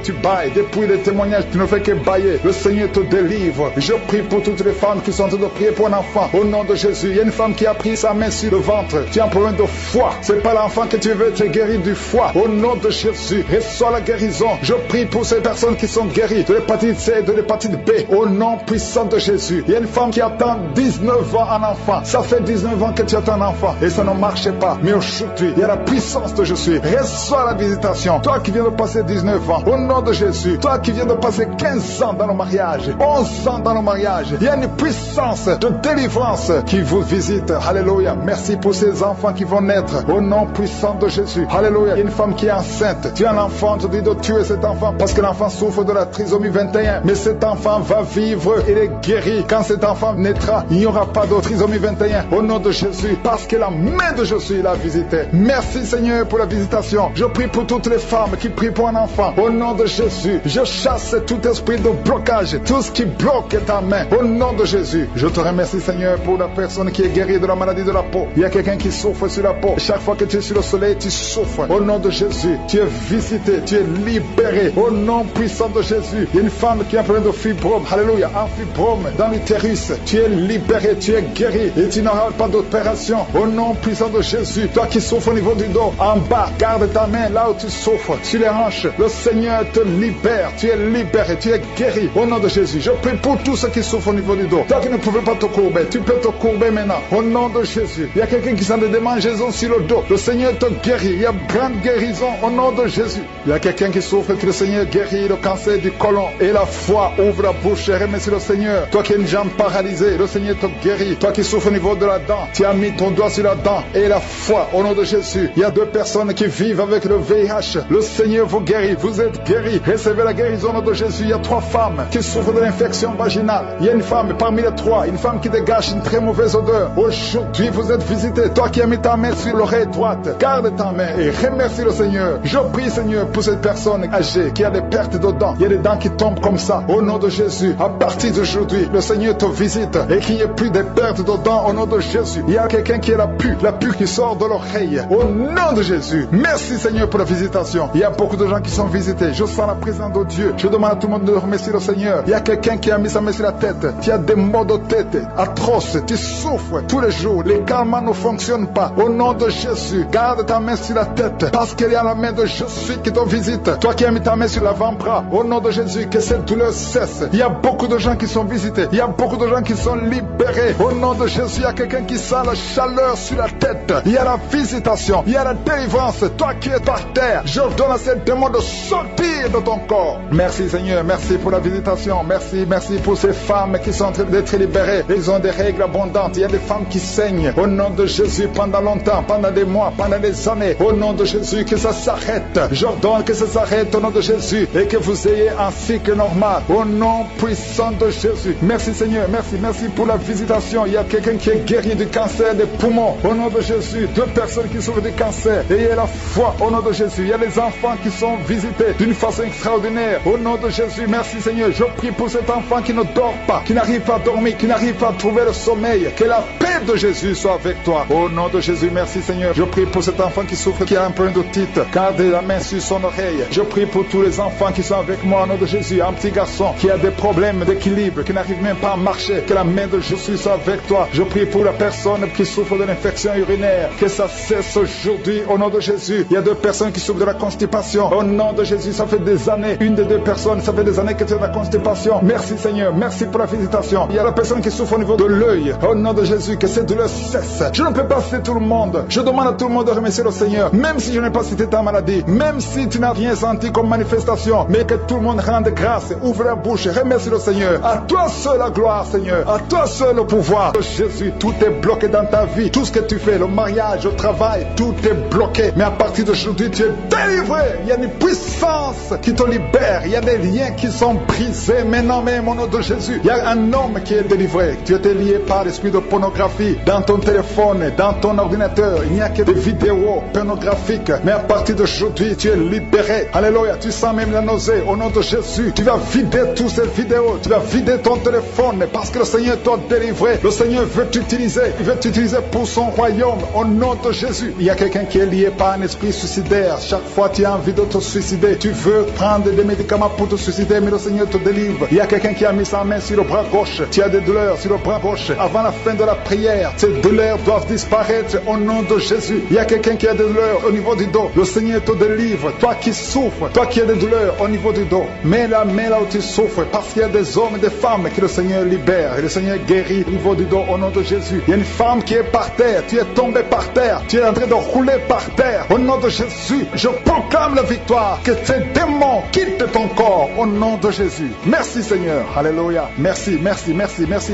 Depuis les témoignages, tu ne fais que bailler. Le Seigneur te délivre. Je prie pour toutes les femmes qui sont en train de prier pour un enfant. Au nom de Jésus, il y a une femme qui a pris sa main sur le ventre. Tu as un problème de foie. C'est pas l'enfant que tu veux être guéri du foie. Au nom de Jésus, reçois la guérison. Je prie pour ces personnes qui sont guéries de l'hépatite C et de l'hépatite B. Au nom puissant de Jésus. Il y a une femme qui attend 19 ans un enfant. Ça fait 19 ans que tu attends un enfant et ça ne marche pas. Mais aujourd'hui, il y a la puissance de Jésus. Reçois la visitation. Toi qui viens de passer 19 ans, au nom de Jésus. Toi qui viens de passer 15 ans dans le mariage, 11 ans dans le mariage. Il y a une puissance de délivrance qui vous visite. Alléluia. Merci pour ces enfants qui vont naître. Au nom puissant de Jésus. Alléluia. Il y a une femme qui est enceinte. Tu as un enfant, tu dis de tuer cet enfant parce que l'enfant souffre de la trisomie 21. Mais cet enfant va vivre. Il est guéri. Quand cet enfant naîtra, il n'y aura pas de trisomie 21. Au nom de Jésus. Parce que la main de Jésus est la visiter. Merci Seigneur pour la visitation. Je prie pour toutes les femmes qui prient pour un enfant. Au nom de Jésus, je chasse tout esprit de blocage, tout ce qui bloque ta main. Au nom de Jésus, je te remercie Seigneur pour la personne qui est guérie de la maladie de la peau. Il y a quelqu'un qui souffre sur la peau. Chaque fois que tu es sur le soleil, tu souffres. Au nom de Jésus, tu es visité, tu es libéré. Au nom puissant de Jésus, il y a une femme qui a plein de fibrome. Alléluia, un fibrome dans l'utérus. Tu es libéré, tu es guéri et tu n'auras pas d'opération. Au nom puissant de Jésus, toi qui souffres au niveau du dos, en bas, garde ta main là où tu souffres, sur les hanches. Le Seigneur te libère, tu es libéré, tu es guéri. Au nom de Jésus, je prie pour tous ceux qui souffrent au niveau du dos. Toi qui ne pouvais pas te courber, tu peux te courber maintenant. Au nom de Jésus, il y a quelqu'un qui sent des démangeaisons sur le dos. Le Seigneur te guérit, il y a grande guérison au nom de Jésus. Il y a quelqu'un qui souffre, que le Seigneur guérit le cancer du côlon. Et la foi ouvre la bouche et remercie le Seigneur. Toi qui as une jambe paralysée, le Seigneur te guérit. Toi qui souffres au niveau de la dent, tu as mis ton doigt sur la dent. Et la foi au nom de Jésus. Il y a 2 personnes qui vivent avec le VIH. Le Seigneur vous guérit, vous êtes guéris. Recevez la guérison au nom de Jésus. Il y a 3 femmes qui souffrent de l'infection vaginale. Il y a une femme parmi les 3, une femme qui dégage une très mauvaise odeur. Aujourd'hui vous êtes visité. Toi qui as mis ta main sur l'oreille droite, garde ta main et remercie le Seigneur. Je prie Seigneur pour cette personne âgée qui a des pertes de dents. Il y a des dents qui tombent comme ça. Au nom de Jésus, à partir d'aujourd'hui, le Seigneur te visite et qu'il n'y ait plus de pertes de dents au nom de Jésus. Il y a quelqu'un qui a la pue qui sort de l'oreille. Au nom de Jésus, merci Seigneur pour la visitation. Il y a beaucoup de gens qui sont visités. Je sens la présence de Dieu. Je demande à tout le monde de remercier le Seigneur. Il y a quelqu'un qui a mis sa main sur la tête. Tu as des maux de tête atroces. Tu souffres tous les jours. Les calmants ne fonctionnent pas. Au nom de Jésus, garde ta main sur la tête parce qu'il y a la main de Jésus qui te visite. Toi qui as mis ta main sur l'avant-bras, au nom de Jésus, que cette douleur cesse. Il y a beaucoup de gens qui sont visités. Il y a beaucoup de gens qui sont libérés. Au nom de Jésus, il y a quelqu'un qui sent la chaleur sur la tête. Il y a la visitation. Il y a la délivrance. Toi qui es par terre, je donne à ces démons de sortir de ton corps. Merci Seigneur. Merci pour la visitation. Merci pour ces femmes qui sont en train d'être libérées. Ils ont des règles abondantes. Il y a des femmes qui saignent. Au nom de Jésus, pendant longtemps, pendant des mois, pendant des années. Au nom de Jésus, que ça s'arrête. J'ordonne que ça s'arrête au nom de Jésus et que vous ayez un cycle normal. Au nom puissant de Jésus. Merci Seigneur. Merci pour la visitation. Il y a quelqu'un qui est guéri du cancer des poumons. Au nom de Jésus. 2 personnes qui souffrent du cancer. Ayez la foi au nom de Jésus. Il y a les enfants qui sont visités d'une façon extraordinaire. Au nom de Jésus. Merci Seigneur. Je prie pour cet enfant qui ne dort pas, qui n'arrive pas à dormir, qui n'arrive pas à trouver le sommeil. Que la paix de Jésus soit avec toi. Au nom de Jésus. Merci Seigneur. Je prie pour cet enfant qui souffre, qui a un peu d'otite. Gardez la main sur son oreille. Je prie pour tous les enfants qui sont avec moi au nom de Jésus. Un petit garçon qui a des problèmes d'équilibre, qui n'arrive même pas à marcher. Que la main de Jésus soit avec toi. Je prie pour la personne qui souffre de l'infection urinaire. Que ça cesse aujourd'hui au nom de Jésus. Il y a 2 personnes qui souffrent de la constipation. Au nom de Jésus, ça fait des années. Une des 2 personnes, ça fait des années que tu as de la constipation. Merci Seigneur. Merci pour la visitation. Il y a la personne qui souffre au niveau de l'œil. Au nom de Jésus, que cette douleur cesse. Je ne peux pas citer tout le monde. Je demande à tout le monde de remercier le Seigneur. Même si je n'ai pas cité ta maladie. Même si tu n'as rien senti comme manifestation. Mais que tout le monde rende grâce. Ouvre la bouche. Remercie le Seigneur. À toi seul la gloire Seigneur. À toi seul le pouvoir. Jésus, tout est bloqué dans ta vie. Tout ce que tu fais, le mariage, le travail, tout est bloqué. Mais à partir d'aujourd'hui, tu es délivré. Il y a une puissance qui te libère. Il y a des liens qui sont brisés. Maintenant même au nom de Jésus. Il y a un homme qui est délivré. Tu étais lié par l'esprit de pornographie dans ton téléphone, dans ton ordinateur. Il n'y a que des vidéos pornographiques. Mais à partir d'aujourd'hui, tu es libéré. Alléluia. Tu sens même la nausée. Au nom de Jésus, tu vas vider toutes ces vidéos. Tu vas vider ton téléphone parce que le Seigneur t'a délivré. Le Seigneur veut t'utiliser. Il veut t'utiliser pour son royaume. Au nom de Jésus. Il y a quelqu'un qui est lié par un esprit suicidaire. Chaque fois tu as envie de te suicider, tu veux prendre des médicaments pour te suicider, mais le Seigneur te délivre. Il y a quelqu'un qui a mis sa main sur le bras gauche. Tu as des douleurs sur le bras gauche. Avant la fin de la prière, ces douleurs doivent disparaître au nom de Jésus. Il y a quelqu'un qui a des douleurs au niveau du dos. Le Seigneur te délivre. Toi qui souffres, toi qui as des douleurs au niveau du dos, mets la main là où tu souffres, parce qu'il y a des hommes et des femmes que le Seigneur libère. Et le Seigneur guérit au niveau du dos au nom de Jésus. Il y a une femme qui est par terre. Tu es tombé par terre. Tu es en train de rouler par terre. Au nom de Jésus, je proclame la victoire. Que ces démons quittent ton corps au nom de Jésus. Merci Seigneur. Alléluia. Merci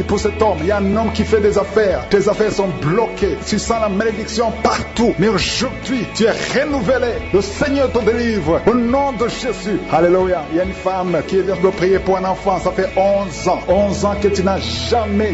pour cet homme. Il y a un homme qui fait des affaires. Tes affaires sont bloquées. Tu sens la malédiction partout. Mais aujourd'hui, tu es renouvelé. Le Seigneur te délivre au nom de Jésus. Alléluia. Il y a une femme qui est de prier pour un enfant. Ça fait 11 ans. 11 ans que tu n'as jamais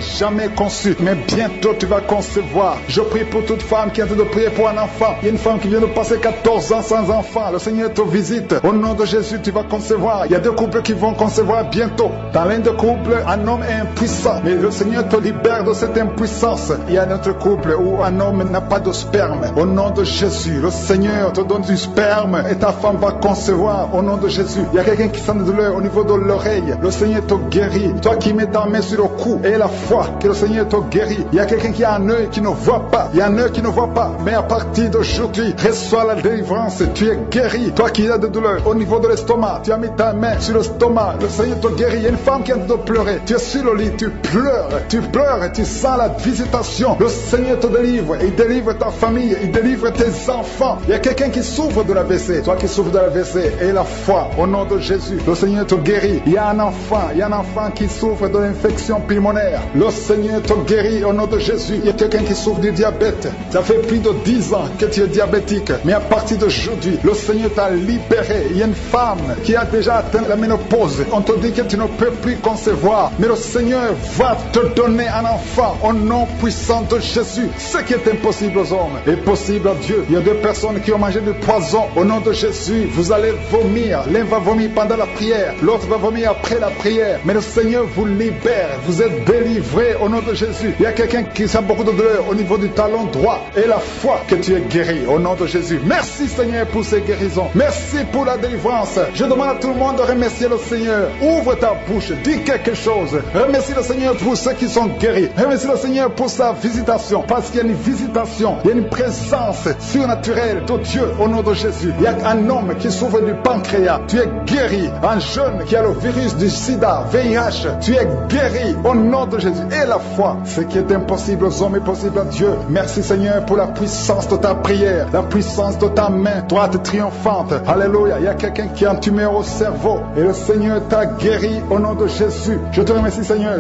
conçu. Mais bientôt tu vas concevoir. Je prie pour toute femme qui est en train de prier pour un enfant. Il y a une femme qui vient de passer 14 ans sans enfant. Le Seigneur te visite. Au nom de Jésus, tu vas concevoir. Il y a 2 couples qui vont concevoir bientôt. Dans l'un des couples, un homme est impuissant. Mais le Seigneur te libère de cette impuissance. Il y a un autre couple où un homme n'a pas de sperme. Au nom de Jésus, le Seigneur te donne du sperme et ta femme va concevoir. Au nom de Jésus, il y a quelqu'un qui sent de douleur au niveau de l'oreille. Le Seigneur te guérit. Toi qui mets ta main sur le cou et la foi que le Seigneur te guérit. Il y a quelqu'un qui a un œil qui ne voit pas. Il y a un œil qui ne voit pas. Mais à partir d'aujourd'hui, reçois la délivrance. Tu es guéri. Toi qui as de douleur au niveau de l'estomac, tu as mis ta main sur l'estomac. Le Seigneur te guérit. Il y a une femme qui est en train de pleurer. Tu es sur le lit, tu pleures et tu sens la visitation. Le Seigneur te délivre. Il délivre ta famille. Il délivre tes enfants. Il y a quelqu'un qui souffre de l'AVC. Toi qui souffres de l'AVC et la foi au nom de Jésus. Le Seigneur te guérit. Il y a un enfant qui souffre de l'infection pulmonaire. Le Seigneur te guérit au nom de Jésus. Il y a quelqu'un qui souffre du diabète. Ça fait plus de 10 ans que tu es diabétique. Mais à partir d'aujourd'hui, le Seigneur t'a libéré. Il y a une femme qui a déjà atteint la ménopause. On te dit que tu ne peux plus concevoir. Mais le Seigneur va te donner un enfant au nom puissant de Jésus. Ce qui est impossible aux hommes est possible à Dieu. Il y a 2 personnes qui ont mangé du poison. Au nom de Jésus, vous allez vomir. L'un va vomir pendant la prière. L'autre va vomir après la prière. Mais le Seigneur vous libère. Vous êtes délivrés au nom de Jésus. Il y a quelqu'un qui sent beaucoup de douleur au niveau du talon droit. Et la foi que tu es guéri au nom de Jésus. Merci Seigneur pour ces guérisons. Merci pour la délivrance. Je demande à tout le monde de remercier le Seigneur. Ouvre ta bouche. Dis quelque chose. Remercie le Seigneur pour ceux qui sont guéris. Remercie le Seigneur pour sa visitation. Parce qu'il y a une visitation. Il y a une présence surnaturelle de Dieu au nom de Jésus. Il y a un homme qui souffre du pancréas. Tu es guéri. Un jeune qui a le virus du sida, VIH. Tu es guéri au nom de Jésus. Et la foi, ce qui est impossible aux hommes est possible à Dieu. Merci Seigneur pour la puissance de ta prière, la puissance de ta main droite triomphante. Alléluia. Il y a quelqu'un qui a un tumeur au cerveau et le Seigneur t'a guéri au nom de Jésus. Je te remercie Seigneur.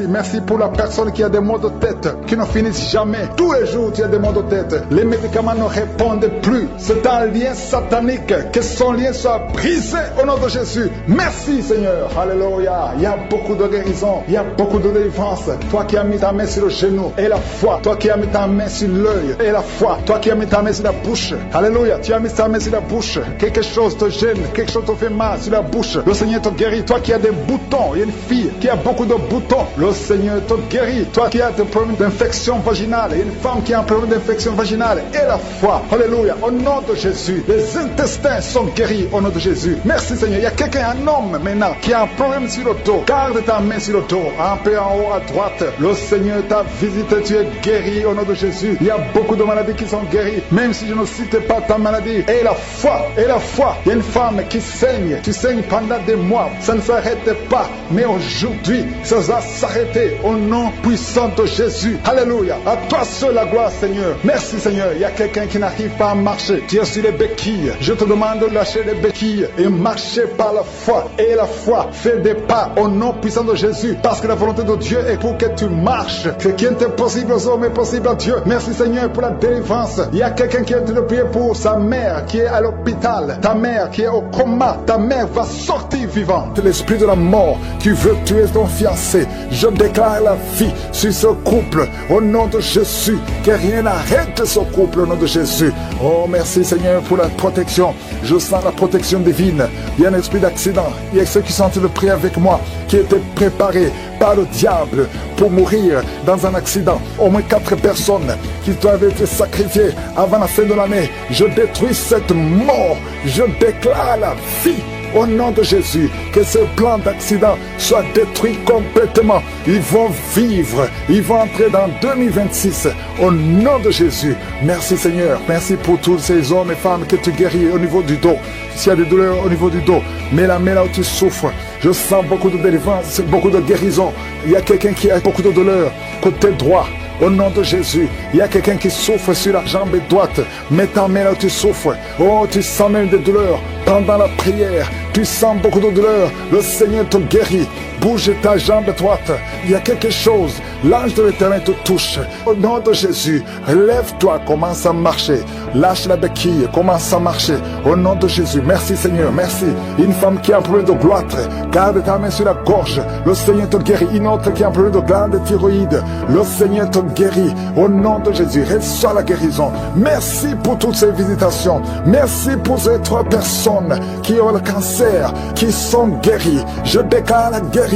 Merci pour la personne qui a des maux de tête qui ne finissent jamais. Tous les jours tu as des maux de tête. Les médicaments ne répondent plus. C'est un lien satanique. Que son lien soit brisé au nom de Jésus. Merci Seigneur. Alléluia. Il y a beaucoup de guérison. Il y a beaucoup de délivrance. Toi qui as mis ta main sur le genou et la foi. Toi qui as mis ta main sur l'œil et la foi. Toi qui as mis ta main sur la bouche. Alléluia. Tu as mis ta main sur la bouche. Quelque chose te gêne. Quelque chose te fait mal sur la bouche. Le Seigneur te guérit. Toi qui as des boutons. Il y a une fille qui a beaucoup de boutons. Le Seigneur te guérit. Toi qui as des problèmes d'infection vaginale. Il y a une femme qui a un problème d'infection vaginale. Et la foi. Alléluia. Au nom de Jésus. Les intestins sont guéris au nom de Jésus. Merci Seigneur. Il y a quelqu'un, un homme maintenant, qui a un problème sur le dos. Garde ta main sur le dos. Un peu en haut à droite. Le Seigneur t'a visité. Tu es guéri au nom de Jésus. Il y a beaucoup de maladies qui sont guéries. Même si je ne cite pas ta maladie. Et la foi. Et la foi. Il y a une femme qui saigne. Tu saignes pendant des mois. Ça ne s'arrête pas. Mais aujourd'hui, ça va s'arrêter au nom puissant de Jésus. Alléluia. À toi seul la gloire Seigneur. Merci Seigneur. Il y a quelqu'un qui n'arrive pas à marcher. Tu es sur les béquilles. Je te demande de lâcher les béquilles et marcher par la foi. Et la foi fait des pas au nom puissant de Jésus. Parce que la volonté de Dieu est pour que tu marches. Ce qui est impossible aux hommes est possible à Dieu. Merci Seigneur pour la délivrance. Il y a quelqu'un qui est en train de prier pour sa mère qui est à l'hôpital. Ta mère qui est au coma. Ta mère va sortir vivante. L'esprit de la mort qui veut tuer ton fiancé. Je déclare la vie sur ce couple. Au nom de Jésus. Que rien n'arrête ce couple au nom de Jésus. Oh merci Seigneur pour la protection. Je sens la protection divine. Il y a un esprit d'accident. Il y a ceux qui sont en train de prier avec moi qui étaient préparés par le diable pour mourir dans un accident. Au moins 4 personnes qui doivent être sacrifiées avant la fin de l'année. Je détruis cette mort. Je déclare la vie. Au nom de Jésus, que ce plan d'accident soit détruit complètement. Ils vont vivre, ils vont entrer dans 2026. Au nom de Jésus, merci Seigneur. Merci pour tous ces hommes et femmes que tu guéris au niveau du dos. S'il y a des douleurs au niveau du dos, mets la main là où tu souffres. Je sens beaucoup de délivrance, beaucoup de guérison. Il y a quelqu'un qui a beaucoup de douleurs côté droit. Au nom de Jésus, il y a quelqu'un qui souffre sur la jambe droite. Mets ta main là où tu souffres. Oh, tu sens même des douleurs. pendant la prière, tu sens beaucoup de douleur, le Seigneur te guérit. Bouge ta jambe droite, il y a quelque chose, l'ange de l'Éternel te touche. Au nom de Jésus, lève-toi, commence à marcher. Lâche la béquille, commence à marcher. Au nom de Jésus, merci Seigneur, merci. Une femme qui a un problème de gloître, garde ta main sur la gorge, le Seigneur te guérit. Une autre qui a un problème de glande thyroïde, le Seigneur te guérit. Au nom de Jésus, reçois la guérison. Merci pour toutes ces visitations. Merci pour ces 3 personnes qui ont le cancer, qui sont guéries. Je déclare la guérison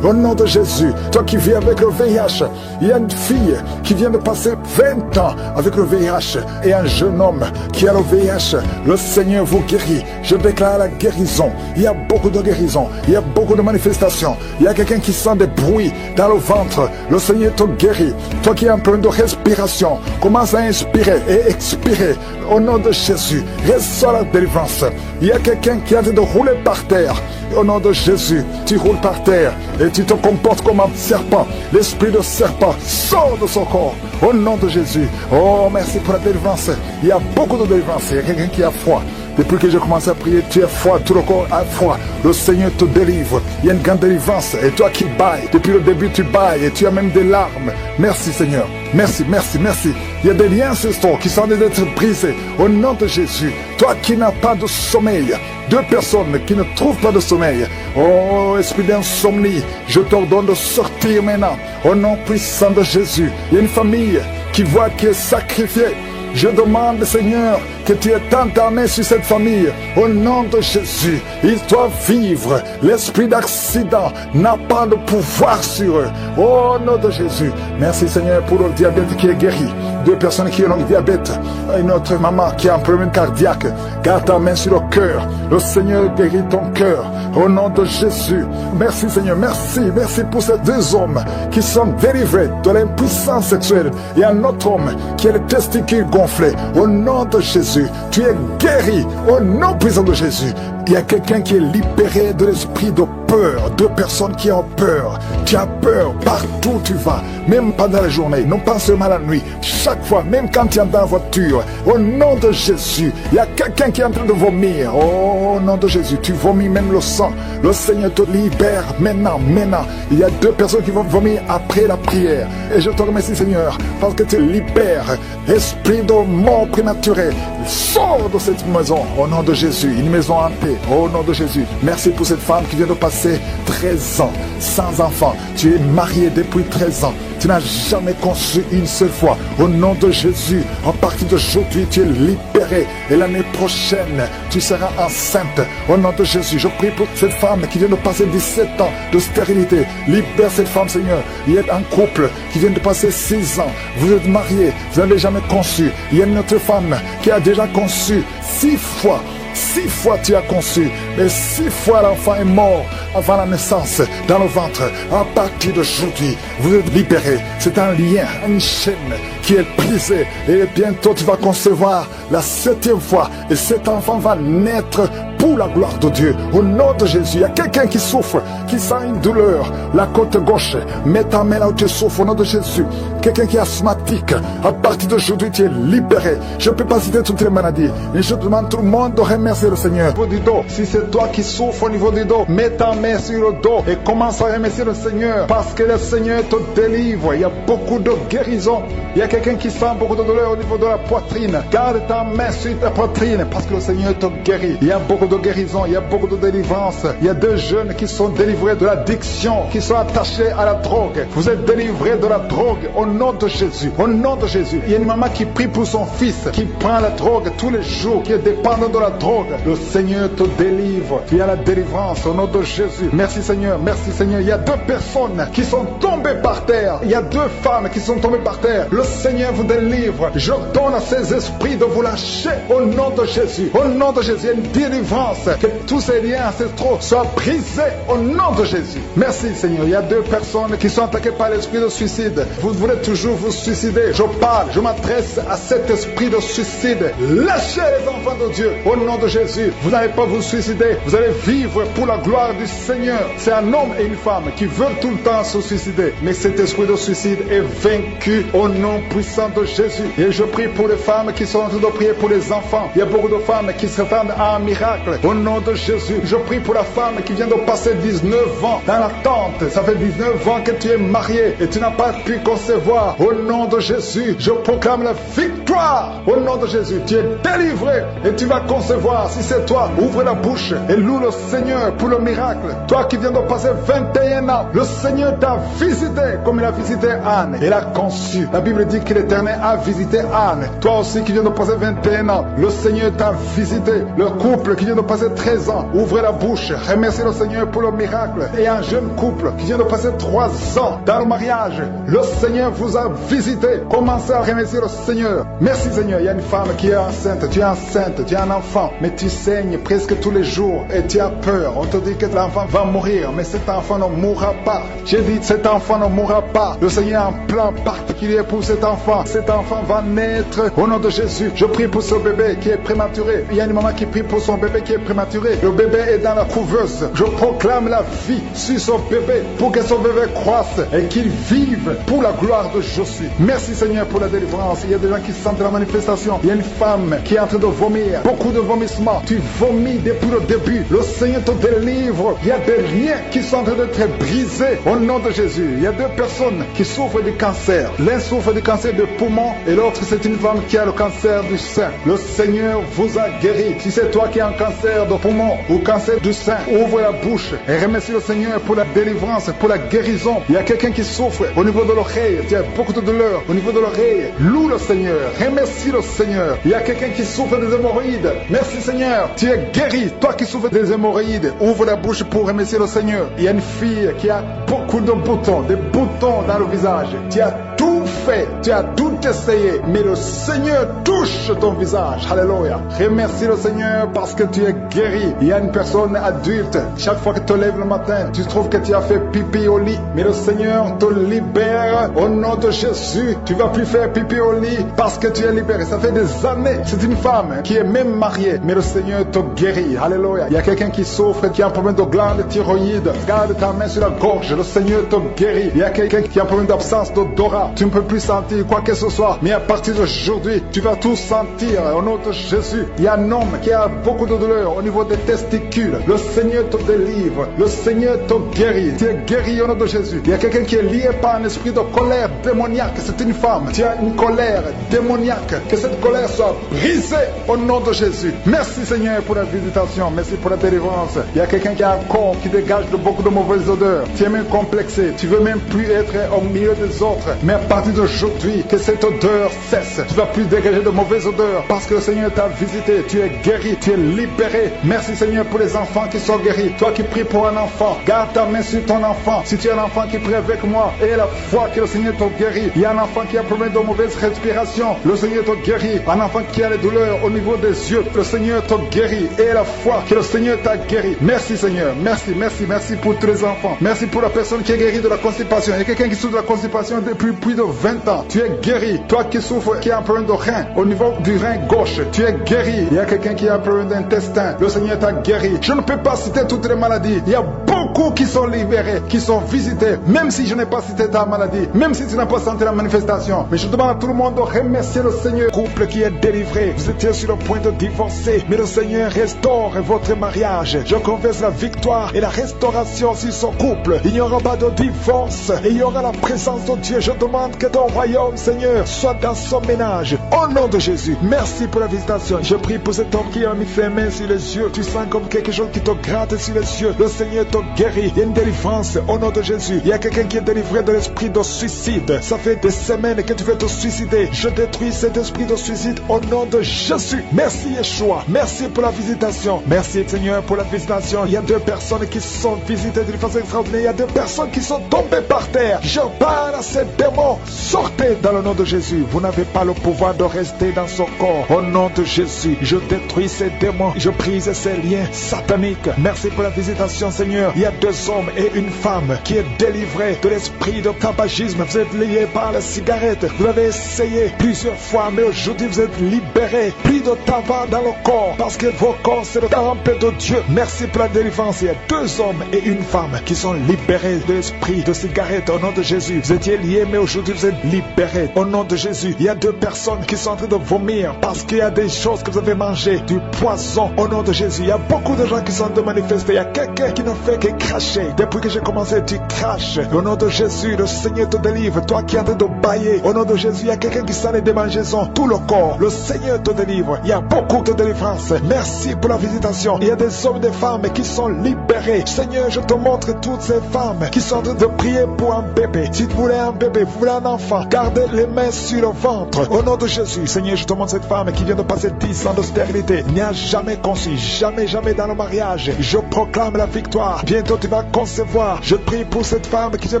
au nom de Jésus. Toi qui vis avec le VIH, il y a une fille qui vient de passer 20 ans avec le VIH et un jeune homme qui a le VIH. Le Seigneur vous guérit. Je déclare la guérison. Il y a beaucoup de guérison. Il y a beaucoup de manifestations. Il y a quelqu'un qui sent des bruits dans le ventre. Le Seigneur te guérit. Toi qui as un problème de respiration, commence à inspirer et expirer au nom de Jésus. Reçois la délivrance. Il y a quelqu'un qui est en train de rouler par terre. Au nom de Jésus, tu roules par terre et tu te comportes comme un serpent. L'esprit de serpent sort de son corps. Au nom de Jésus. Oh, merci pour la délivrance. Il y a beaucoup de délivrance. Il y a quelqu'un qui a froid. Depuis que je commence à prier, tu es froid, tout le corps a froid. Le Seigneur te délivre. Il y a une grande délivrance. Et toi qui bailles, depuis le début tu bailles et tu as même des larmes. Merci Seigneur. Merci, merci, merci. Il y a des liens ancestraux qui sont en train d'être brisés. Au nom de Jésus. Toi qui n'as pas de sommeil. 2 personnes qui ne trouvent pas de sommeil. Oh, esprit d'insomnie, je t'ordonne de sortir maintenant. Au nom puissant de Jésus. Il y a une famille qui voit qui est sacrifiée. Je demande, Seigneur, que tu étendes ta main sur cette famille. Au nom de Jésus, ils doivent vivre. L'esprit d'accident n'a pas de pouvoir sur eux. Au nom de Jésus. Merci, Seigneur, pour le diabète qui est guéri. 2 personnes qui ont le diabète. Une autre maman qui a un problème cardiaque. Garde ta main sur le cœur. Le Seigneur guérit ton cœur. Au nom de Jésus. Merci, Seigneur. Merci. Merci pour ces 2 hommes qui sont délivrés de l'impuissance sexuelle. Et un autre homme qui a les testicules gonflés. Au nom de Jésus. Tu es guéri. Au nom puissant de Jésus. Il y a quelqu'un qui est libéré de l'esprit de peur. 2 personnes qui ont peur. Tu as peur partout où tu vas. Même pendant la journée. Non pas seulement la nuit. Chaque fois. Même quand tu es dans la voiture. Au nom de Jésus. Il y a quelqu'un qui est en train de vomir. Au nom de Jésus. Tu vomis même le sang. Le Seigneur te libère maintenant. Maintenant. Il y a 2 personnes qui vont vomir après la prière. Et je te remercie Seigneur. Parce que tu libères. Esprit de mort prématuré. Sors de cette maison. Au nom de Jésus. Une maison hantée. Au nom de Jésus. Merci pour cette femme qui vient de passer 13 ans sans enfant. Tu es marié depuis 13 ans. Tu n'as jamais conçu une seule fois. Au nom de Jésus, à partir d'aujourd'hui, tu es libéré. Et l'année prochaine, tu seras enceinte. Au nom de Jésus, je prie pour cette femme qui vient de passer 17 ans de stérilité. Libère cette femme, Seigneur. Il y a un couple qui vient de passer 6 ans. Vous êtes mariés, vous n'avez jamais conçu. Il y a une autre femme qui a déjà conçu 6 fois. 6 fois tu as conçu, mais 6 fois l'enfant est mort avant la naissance dans le ventre. À partir d'aujourd'hui, vous êtes libérés. C'est un lien, une chaîne qui est brisée. Et bientôt tu vas concevoir la 7e fois. Et cet enfant va naître pour la gloire de Dieu. Au nom de Jésus, il y a quelqu'un qui souffre, qui sent une douleur. La côte gauche, mets ta main là où tu souffres au nom de Jésus. Quelqu'un qui est asthmatique, à partir d'aujourd'hui tu es libéré. Je ne peux pas citer toutes les maladies, mais je demande tout le monde de remercier le Seigneur. Au niveau du dos, si c'est toi qui souffres au niveau du dos, mets ta main sur le dos et commence à remercier le Seigneur, parce que le Seigneur te délivre. Il y a beaucoup de guérison. Il y a quelqu'un qui sent beaucoup de douleur au niveau de la poitrine. Garde ta main sur ta poitrine, parce que le Seigneur te guérit. Il y a beaucoup de guérison, il y a beaucoup de délivrance. Il y a 2 jeunes qui sont délivrés de l'addiction, qui sont attachés à la drogue. Vous êtes délivrés de la drogue au nom de Jésus. Au nom de Jésus. Il y a une maman qui prie pour son fils, qui prend la drogue tous les jours, qui est dépendant de la drogue. Le Seigneur te délivre. Il y a la délivrance au nom de Jésus. Merci Seigneur, merci Seigneur. Il y a 2 personnes qui sont tombées par terre. Il y a 2 femmes qui sont tombées par terre. Le Seigneur vous délivre. Je donne à ces esprits de vous lâcher au nom de Jésus. Au nom de Jésus, il y a une délivrance. Que tous ces liens ancestraux soient brisés au nom de Jésus. Merci Seigneur. Il y a 2 personnes qui sont attaquées par l'esprit de suicide. Vous voulez toujours vous suicider. Je parle, je m'adresse à cet esprit de suicide. Lâchez les enfants de Dieu au nom de Jésus. Vous n'allez pas vous suicider. Vous allez vivre pour la gloire du Seigneur. C'est un homme et une femme qui veulent tout le temps se suicider. Mais cet esprit de suicide est vaincu au nom puissant de Jésus. Et je prie pour les femmes qui sont en train de prier pour les enfants. Il y a beaucoup de femmes qui s'attendent à un miracle. miracle. Au nom de Jésus, je prie pour la femme qui vient de passer 19 ans dans la tente. Ça fait 19 ans que tu es marié et tu n'as pas pu concevoir. Au nom de Jésus, je proclame la victoire. Au nom de Jésus, tu es délivré et tu vas concevoir. Si c'est toi, ouvre la bouche et loue le Seigneur pour le miracle. Toi qui viens de passer 21 ans, le Seigneur t'a visité comme il a visité Anne. Il a conçu. La Bible dit que l'Éternel a visité Anne. Toi aussi qui viens de passer 21 ans, le Seigneur t'a visité. Le couple qui vient de passer 13 ans, ouvrez la bouche, remerciez le Seigneur pour le miracle. Et un jeune couple qui vient de passer 3 ans dans le mariage, le Seigneur vous a visité. Commencez à remercier le Seigneur. Merci Seigneur. Il y a une femme qui est enceinte, tu es un enfant, mais tu saignes presque tous les jours et tu as peur. On te dit que l'enfant va mourir, mais cet enfant ne mourra pas. J'ai dit cet enfant ne mourra pas. Le Seigneur a un plan particulier pour cet enfant. Cet enfant va naître au nom de Jésus. Je prie pour ce bébé qui est prématuré. Il y a une maman qui prie pour son bébé qui est prématuré. Le bébé est dans la couveuse. Je proclame la vie sur son bébé pour que son bébé croisse et qu'il vive pour la gloire de Jésus. Merci Seigneur pour la délivrance. Il y a des gens qui sentent la manifestation. Il y a une femme qui est en train de vomir. Beaucoup de vomissements. Tu vomis depuis le début. Le Seigneur te délivre. Il y a des liens qui sont en train d'être brisés au nom de Jésus. Il y a 2 personnes qui souffrent du cancer. L'un souffre du cancer de poumon et l'autre c'est une femme qui a le cancer du sein. Le Seigneur vous a guéri. Si c'est toi qui as un cancer de poumon ou cancer du sein, ouvre la bouche et remercie le Seigneur pour la délivrance, pour la guérison. Il y a quelqu'un qui souffre au niveau de l'oreille. Tu as beaucoup de douleur au niveau de l'oreille. Loue le Seigneur. Remercie le Seigneur. Il y a quelqu'un qui souffre des hémorroïdes. Merci Seigneur. Tu es guéri. Toi qui souffres des hémorroïdes, ouvre la bouche pour remercier le Seigneur. Il y a une fille qui a beaucoup de boutons, des boutons dans le visage. Tu as tout fait, tu as tout essayé, mais le Seigneur touche ton visage. Alléluia. Remercie le Seigneur parce que tu es guéri. Il y a une personne adulte, chaque fois que tu te lèves le matin, tu trouves que tu as fait pipi au lit, mais le Seigneur te libère au nom de Jésus. Tu vas plus faire pipi au lit parce que tu es libéré. Ça fait des années. C'est une femme qui est même mariée, mais le Seigneur te guérit. Alléluia. Il y a quelqu'un qui souffre, qui a un problème de glande thyroïde. Garde ta main sur la gorge, le Seigneur te guérit. Il y a quelqu'un qui a un problème d'absence d'odorat. Tu ne peux plus sentir quoi que ce soit, mais à partir d'aujourd'hui, tu vas tout sentir au nom de Jésus. Il y a un homme qui a beaucoup de douleur au niveau des testicules. Le Seigneur te délivre. Le Seigneur te guérit. Tu es guéri au nom de Jésus. Il y a quelqu'un qui est lié par un esprit de colère démoniaque. C'est une femme. Tu as une colère démoniaque. Que cette colère soit brisée au nom de Jésus. Merci Seigneur pour la visitation. Merci pour la délivrance. Il y a quelqu'un qui a un corps qui dégage de beaucoup de mauvaises odeurs. Tu es même complexé. Tu veux même plus être au milieu des autres. Mais à partir d'aujourd'hui, que cette odeur cesse. Tu ne vas plus dégager de mauvaises odeurs parce que le Seigneur t'a visité. Tu es guéri, tu es libéré. Merci Seigneur pour les enfants qui sont guéris. Toi qui pries pour un enfant, garde ta main sur ton enfant. Si tu es un enfant qui prie avec moi, et la foi que le Seigneur te guérit. Il y a un enfant qui a problème de mauvaise respiration, le Seigneur te guérit. Un enfant qui a les douleurs au niveau des yeux, le Seigneur te guérit. Et la foi que le Seigneur t'a guéri. Merci Seigneur, merci pour tous les enfants. Merci pour la personne qui est guérie de la constipation. Il y a quelqu'un qui souffre de la constipation depuis plus de 20 ans. Tu es guéri. Toi qui souffres, qui a un problème de rein, au niveau du rein gauche, tu es guéri. Il y a quelqu'un qui a un problème d'intestin, le Seigneur t'a guéri. Je ne peux pas citer toutes les maladies. Il y a beaucoup qui sont libérés, qui sont visités, même si je n'ai pas cité ta maladie, même si tu n'as pas senti la manifestation. Mais je demande à tout le monde de remercier le Seigneur. Couple qui est délivré, vous étiez sur le point de divorcer, mais le Seigneur restaure votre mariage. Je confesse la victoire et la restauration sur son couple. Il n'y aura pas de divorce et il y aura la présence de Dieu. Je demande que ton royaume, Seigneur, soit dans son ménage. Au nom de Jésus, merci pour la visitation. Je prie pour cet homme qui a mis ses mains sur les yeux. Tu sens comme quelque chose qui te gratte sur les yeux. Le Seigneur te guérit. Il y a une délivrance au nom de Jésus. Il y a quelqu'un qui est délivré de l'esprit de suicide. Ça fait des semaines que tu veux te suicider. Je détruis cet esprit de suicide au nom de Jésus. Merci Yeshua. Merci pour la visitation. Merci Seigneur pour la visitation. Il y a 2 personnes qui sont visitées d'une façon extraordinaire. Il y a 2 personnes qui sont tombées par terre. Je parle à ces démons. Sortez dans le nom de Jésus. Vous n'avez pas le pouvoir de rester dans son corps. Au nom de Jésus, je détruis ces démons. Je brise ces liens sataniques. Merci pour la visitation Seigneur. Il y a 2 hommes et une femme qui est délivré de l'esprit de tabagisme. Vous êtes liés par la cigarette. Vous avez essayé plusieurs fois, mais aujourd'hui vous êtes libérés. Plus de tabac dans le corps, parce que vos corps c'est le temple de Dieu. Merci pour la délivrance. Il y a 2 hommes et une femme qui sont libérés de l'esprit de cigarette au nom de Jésus. Vous étiez liés, mais aujourd'hui vous êtes libérés au nom de Jésus. Il y a 2 personnes qui sont en train de vomir parce qu'il y a des choses que vous avez mangées, du poison au nom de Jésus. Il y a beaucoup de gens qui sont en train de manifester. Il y a quelqu'un qui ne fait que cracher. Depuis que j'ai commencé, tu craches. Au nom de Jésus, le Seigneur te délivre. Toi qui es en train de bailler, au nom de Jésus, il y a quelqu'un qui s'en est démangeaison. Tout le corps, le Seigneur te délivre. Il y a beaucoup de délivrance. Merci pour la visitation. Il y a des hommes et des femmes qui sont libérés. Seigneur, je te montre toutes ces femmes qui sont en train de prier pour un bébé. Si vous voulez un bébé, vous voulez un enfant, gardez les mains sur le ventre. Au nom de Jésus, Seigneur, je te montre cette femme qui vient de passer 10 ans de stérilité. Il n'y a jamais conçu, jamais dans le mariage. Je proclame la victoire. Bientôt tu vas concevoir. Je prie pour cette femme qui vient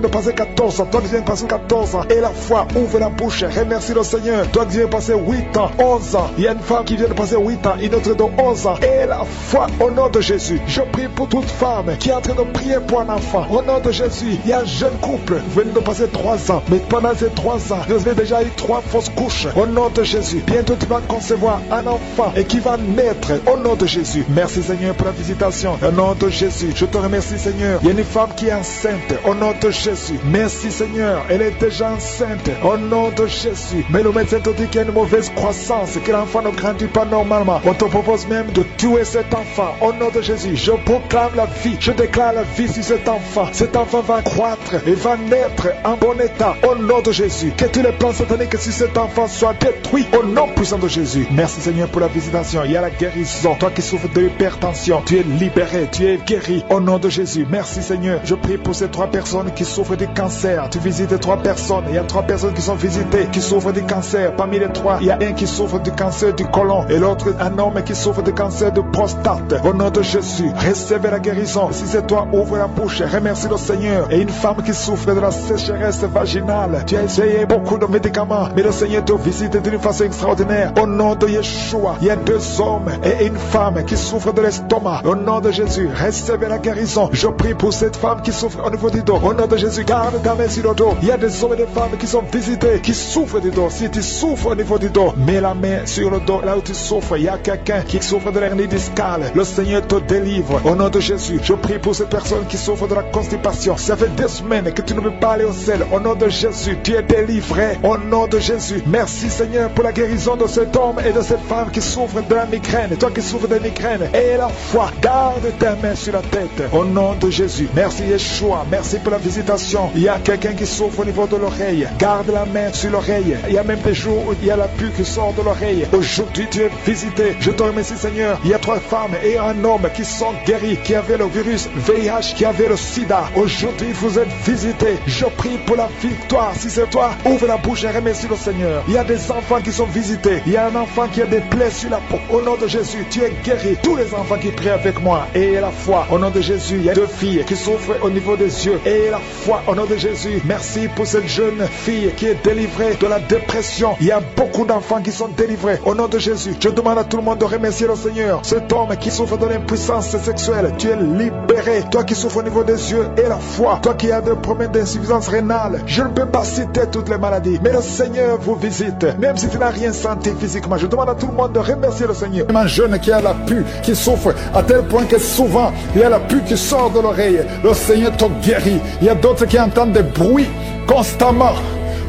de passer 14 ans. Toi qui viens de passer 14 ans. Et la foi, ouvre la bouche. Remercie le Seigneur. Toi qui viens de passer 8 ans, 11 ans. Il y a une femme qui vient de passer 8 ans, une autre de 11 ans. Et la foi, au nom de Jésus. Je prie pour toute femme qui est en train de prier pour un enfant. Au nom de Jésus, il y a un jeune couple. Vous venez de passer 3 ans. Mais pendant ces 3 ans, vous avez déjà eu 3 fausses couches. Au nom de Jésus. Bientôt tu vas concevoir un enfant et qui va naître. Au nom de Jésus. Merci Seigneur pour la visitation. Au nom de Jésus. Je te remercie Seigneur. Il y a une femme qui est enceinte. Au nom de Jésus. Merci Seigneur. Elle est déjà enceinte. Au nom de Jésus. Mais le médecin te dit qu'il y a une mauvaise croissance, que l'enfant ne grandit pas normalement. On te propose même de tuer cet enfant. Au nom de Jésus. Je proclame la vie. Je déclare la vie sur cet enfant. Cet enfant va croître et va naître en bon état. Au nom de Jésus. Que tous les plans sataniques sur cet enfant soient détruits. Au nom puissant de Jésus. Merci Seigneur pour la visitation. Il y a la guérison. Toi qui souffres de l'hypertension, tu es libéré, tu es guéri. Au nom de Jésus. Merci Seigneur. Je prie pour ces 3 personnes qui souffrent du cancer. Tu visites 3 personnes. Il y a 3 personnes qui sont visitées, qui souffrent du cancer. Parmi les 3, il y a un qui souffre du cancer du côlon et l'autre un homme qui souffre du cancer de prostate. Au nom de Jésus, recevez la guérison. Si c'est toi, ouvre la bouche. Remercie le Seigneur. Et une femme qui souffre de la sécheresse vaginale. Tu as essayé beaucoup de médicaments, mais le Seigneur te visite d'une façon extraordinaire. Au nom de Yeshua, il y a 2 hommes et une femme qui souffrent de l'estomac. Au nom de Jésus, recevez la guérison. Je prie pour cette femme qui souffre au niveau du dos. Au nom de Jésus, garde ta main sur le dos. Il y a des hommes et des femmes qui sont visités, qui souffrent du dos. Si tu souffres au niveau du dos, mets la main sur le dos, là où tu souffres. Il y a quelqu'un qui souffre de l'hernie discale. Le Seigneur te délivre. Au nom de Jésus, je prie pour cette personne qui souffre de la constipation. Ça fait 2 semaines que tu ne peux pas aller au ciel. Au nom de Jésus, tu es délivré. Au nom de Jésus, merci Seigneur pour la guérison de cet homme et de cette femme qui souffrent de la migraine. Toi qui souffres de migraine, et la foi, garde ta main sur la tête. Au nom de Jésus, merci Yeshua. Merci pour la visitation. Il y a quelqu'un qui souffre au niveau de l'oreille. Garde la main sur l'oreille. Il y a même des jours où il y a la pus qui sort de l'oreille. Aujourd'hui, tu es visité. Je te remercie Seigneur. Il y a 3 femmes et un homme qui sont guéris, qui avaient le virus VIH, qui avaient le sida. Aujourd'hui, vous êtes visités. Je prie pour la victoire. Si c'est toi, ouvre la bouche et remercie le Seigneur. Il y a des enfants qui sont visités. Il y a un enfant qui a des plaies sur la peau. Au nom de Jésus, tu es guéri. Tous les enfants qui prient avec moi, et la foi. Au nom de Jésus, il y a 2 filles qui souffrent au niveau des yeux. Et la foi, au nom de Jésus. Merci pour cette jeune fille qui est délivrée de la dépression. Il y a beaucoup d'enfants qui sont délivrés. Au nom de Jésus, je demande à tout le monde de remercier le Seigneur. Cet homme qui souffre de l'impuissance sexuelle, tu es libéré. Toi qui souffres au niveau des yeux et la foi. Toi qui as des problèmes d'insuffisance rénale. Je ne peux pas citer toutes les maladies, mais le Seigneur vous visite. Même si tu n'as rien senti physiquement, je demande à tout le monde de remercier le Seigneur. Un jeune qui a la pus, qui souffre à tel point que souvent il y a la pus qui sort de l'oreille. Le Seigneur te guérit. Il y a d'autres qui entendent des bruits constamment.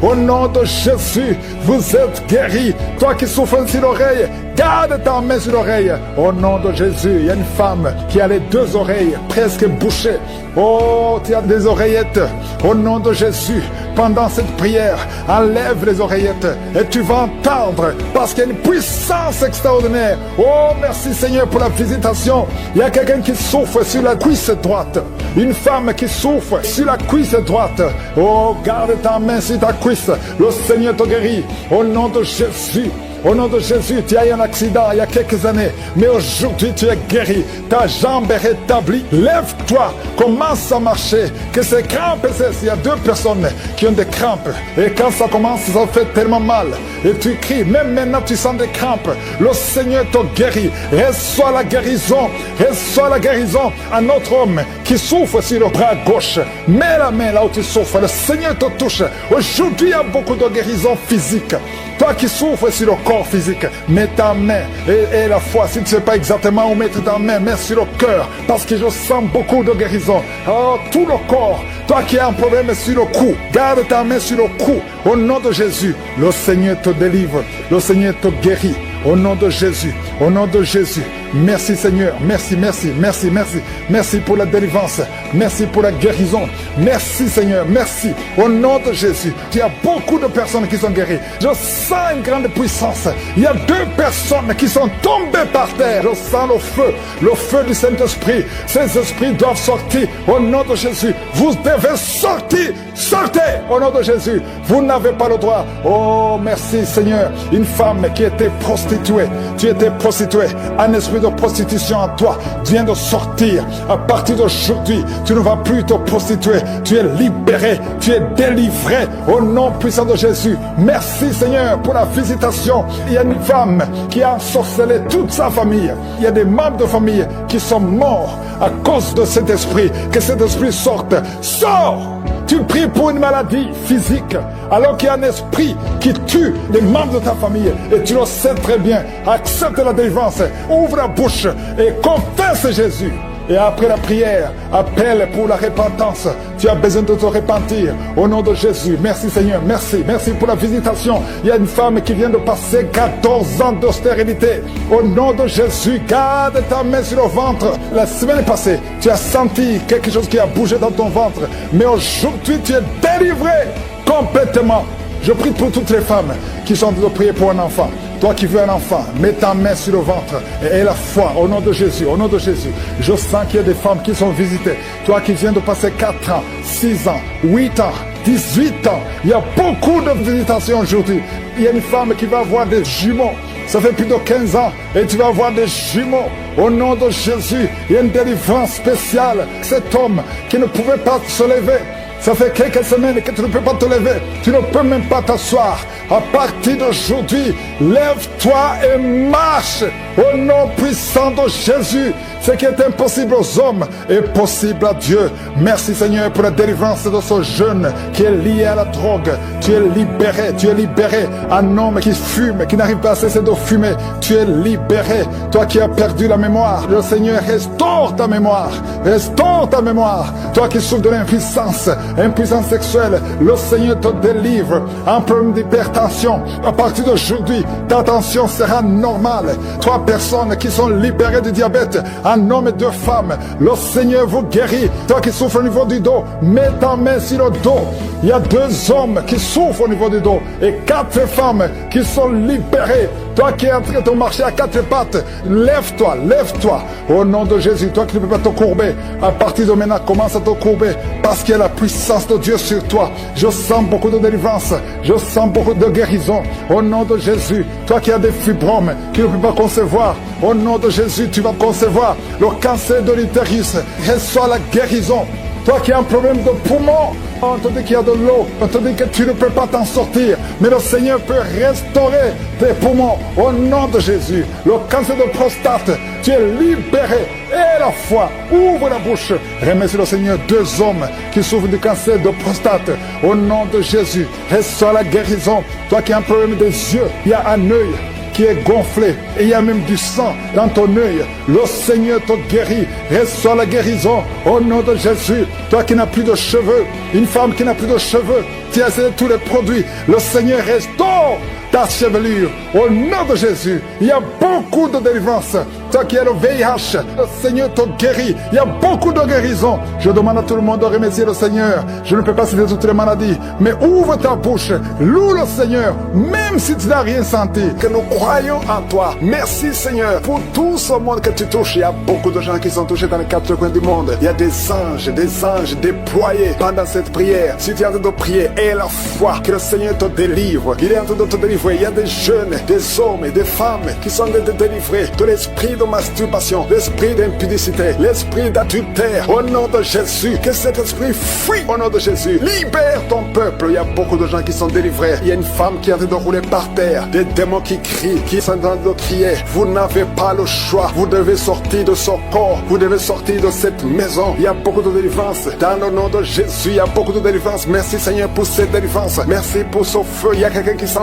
Au nom de Jésus, vous êtes guéris. Toi qui souffres sur l'oreille, garde ta main sur l'oreille. Au nom de Jésus, il y a une femme qui a les 2 oreilles presque bouchées. Oh, tu as des oreillettes. Au nom de Jésus, pendant cette prière, enlève les oreillettes et tu vas entendre parce qu'il y a une puissance extraordinaire. Oh, merci Seigneur pour la visitation. Il y a quelqu'un qui souffre sur la cuisse droite. Une femme qui souffre sur la cuisse droite. Oh, garde ta main sur ta cuisse. Le Seigneur te guérit. Au nom de Jésus. Au nom de Jésus, tu as eu un accident il y a quelques années, mais aujourd'hui tu es guéri. Ta jambe est rétablie. Lève-toi, commence à marcher. Que ces crampes cessent. Il y a 2 personnes qui ont des crampes. Et quand ça commence, ça fait tellement mal. Et tu cries, même maintenant tu sens des crampes. Le Seigneur te guérit. Reçois la guérison. Reçois la guérison. Un autre homme qui souffre sur le bras gauche, mets la main là où tu souffres. Le Seigneur te touche. Aujourd'hui, il y a beaucoup de guérison physique. Toi qui souffres sur le corps physique, mets ta main et la foi, si tu ne sais pas exactement où mettre ta main, mets sur le cœur, parce que je sens beaucoup de guérison. Alors, tout le corps, toi qui as un problème sur le cou, garde ta main sur le cou. Au nom de Jésus, le Seigneur te délivre, le Seigneur te guérit. Au nom de Jésus, au nom de Jésus. Merci Seigneur, merci, merci, merci, merci. Merci pour la délivrance, merci pour la guérison. Merci Seigneur, merci. Au nom de Jésus, il y a beaucoup de personnes qui sont guéries. Je sens une grande puissance. Il y a 2 personnes qui sont tombées par terre. Je sens le feu du Saint-Esprit. Ces esprits doivent sortir au nom de Jésus. Vous devez sortir, sortez au nom de Jésus. Vous n'avez pas le droit. Oh, merci Seigneur. Une femme qui était prostituée, tu étais prostituée, un esprit de prostitution en toi vient de sortir. À partir d'aujourd'hui, tu ne vas plus te prostituer. Tu es libéré, tu es délivré au nom puissant de Jésus. Merci Seigneur pour la visitation. Il y a une femme qui a ensorcelé toute sa famille. Il y a des membres de famille qui sont morts à cause de cet esprit. Que cet esprit sorte. Sors! Tu pries pour une maladie physique, alors qu'il y a un esprit qui tue les membres de ta famille. Et tu le sais très bien. Accepte la délivrance. Ouvre la bouche et confesse Jésus. Et après la prière, appelle pour la repentance. Tu as besoin de te repentir. Au nom de Jésus, merci Seigneur, merci. Merci pour la visitation. Il y a une femme qui vient de passer 14 ans d'austérité. Au nom de Jésus, garde ta main sur le ventre. La semaine passée, tu as senti quelque chose qui a bougé dans ton ventre. Mais aujourd'hui, tu es délivré complètement. Je prie pour toutes les femmes qui sont en train de prier pour un enfant. Toi qui veux un enfant, mets ta main sur le ventre et la foi au nom de Jésus, au nom de Jésus. Je sens qu'il y a des femmes qui sont visitées. Toi qui viens de passer 4 ans, 6 ans, 8 ans, 18 ans. Il y a beaucoup de visitations aujourd'hui. Il y a une femme qui va avoir des jumeaux. Ça fait plus de 15 ans et tu vas avoir des jumeaux. Au nom de Jésus, il y a une délivrance spéciale. Cet homme qui ne pouvait pas se lever, ça fait quelques semaines que tu ne peux pas te lever. Tu ne peux même pas t'asseoir. À partir d'aujourd'hui, lève-toi et marche au nom puissant de Jésus. Ce qui est impossible aux hommes est possible à Dieu. Merci Seigneur pour la délivrance de ce jeune qui est lié à la drogue. Tu es libéré, tu es libéré. Un homme qui fume, qui n'arrive pas à cesser de fumer. Tu es libéré. Toi qui as perdu la mémoire, le Seigneur restaure ta mémoire. Restaure ta mémoire. Toi qui souffres de l'impuissance, impuissance sexuelle, le Seigneur te délivre. Un problème d'hypertension, à partir d'aujourd'hui, ta tension sera normale. 3 personnes qui sont libérées du diabète, un homme et 2 femmes, le Seigneur vous guérit. Toi qui souffres au niveau du dos, mets ta main sur le dos. Il y a 2 hommes qui souffrent au niveau du dos et 4 femmes qui sont libérées. Toi qui es en train de marcher à 4 pattes, lève-toi, lève-toi. Au nom de Jésus, toi qui ne peux pas te courber, à partir de maintenant, commence à te courber parce qu'il y a la puissance de Dieu sur toi. Je sens beaucoup de délivrance, je sens beaucoup de guérison. Au nom de Jésus, toi qui as des fibromes, qui ne peux pas concevoir, au nom de Jésus, tu vas concevoir le cancer de l'utérus. Reçois la guérison. Toi qui as un problème de poumon, on te dit qu'il y a de l'eau, on te dit que tu ne peux pas t'en sortir, mais le Seigneur peut restaurer tes poumons au nom de Jésus. Le cancer de prostate, tu es libéré. Et la foi, ouvre la bouche. Remercie le Seigneur 2 hommes qui souffrent du cancer de prostate. Au nom de Jésus, reçois la guérison. Toi qui as un problème des yeux, il y a un œil qui est gonflé et il y a même du sang dans ton œil. Le Seigneur te guérit. Reçois la guérison au nom de Jésus. Toi qui n'as plus de cheveux, une femme qui n'a plus de cheveux, tu as essayé tous les produits. Le Seigneur restaure ta chevelure au nom de Jésus. Il y a beaucoup de délivrance. Toi qui as le VIH, le Seigneur te guérit. Il y a beaucoup de guérison. Je demande à tout le monde de remercier le Seigneur. Je ne peux pas citer toutes les maladies, mais ouvre ta bouche, loue le Seigneur, même si tu n'as rien senti. Que nous croyons en toi. Merci Seigneur pour tout ce monde que tu touches. Il y a beaucoup de gens qui sont touchés dans les 4 coins du monde. Il y a des anges déployés pendant cette prière. Si tu es en train de prier, aie la foi que le Seigneur te délivre. Il est en train de te délivrer. Il y a des jeunes, des hommes et des femmes qui sont en train de te délivrer de l'esprit de masturbation, l'esprit d'impudicité, l'esprit d'adultère, au nom de Jésus, que cet esprit fuit au nom de Jésus. Libère ton peuple. Il y a beaucoup de gens qui sont délivrés. Il y a une femme qui est en train de rouler par terre, des démons qui crient, qui sont en train de crier. Vous n'avez pas le choix. Vous devez sortir de son corps. Vous devez sortir de cette maison. Il y a beaucoup de délivrance. Dans le nom de Jésus, il y a beaucoup de délivrance. Merci Seigneur pour cette délivrance. Merci pour ce feu. Il y a quelqu'un qui sent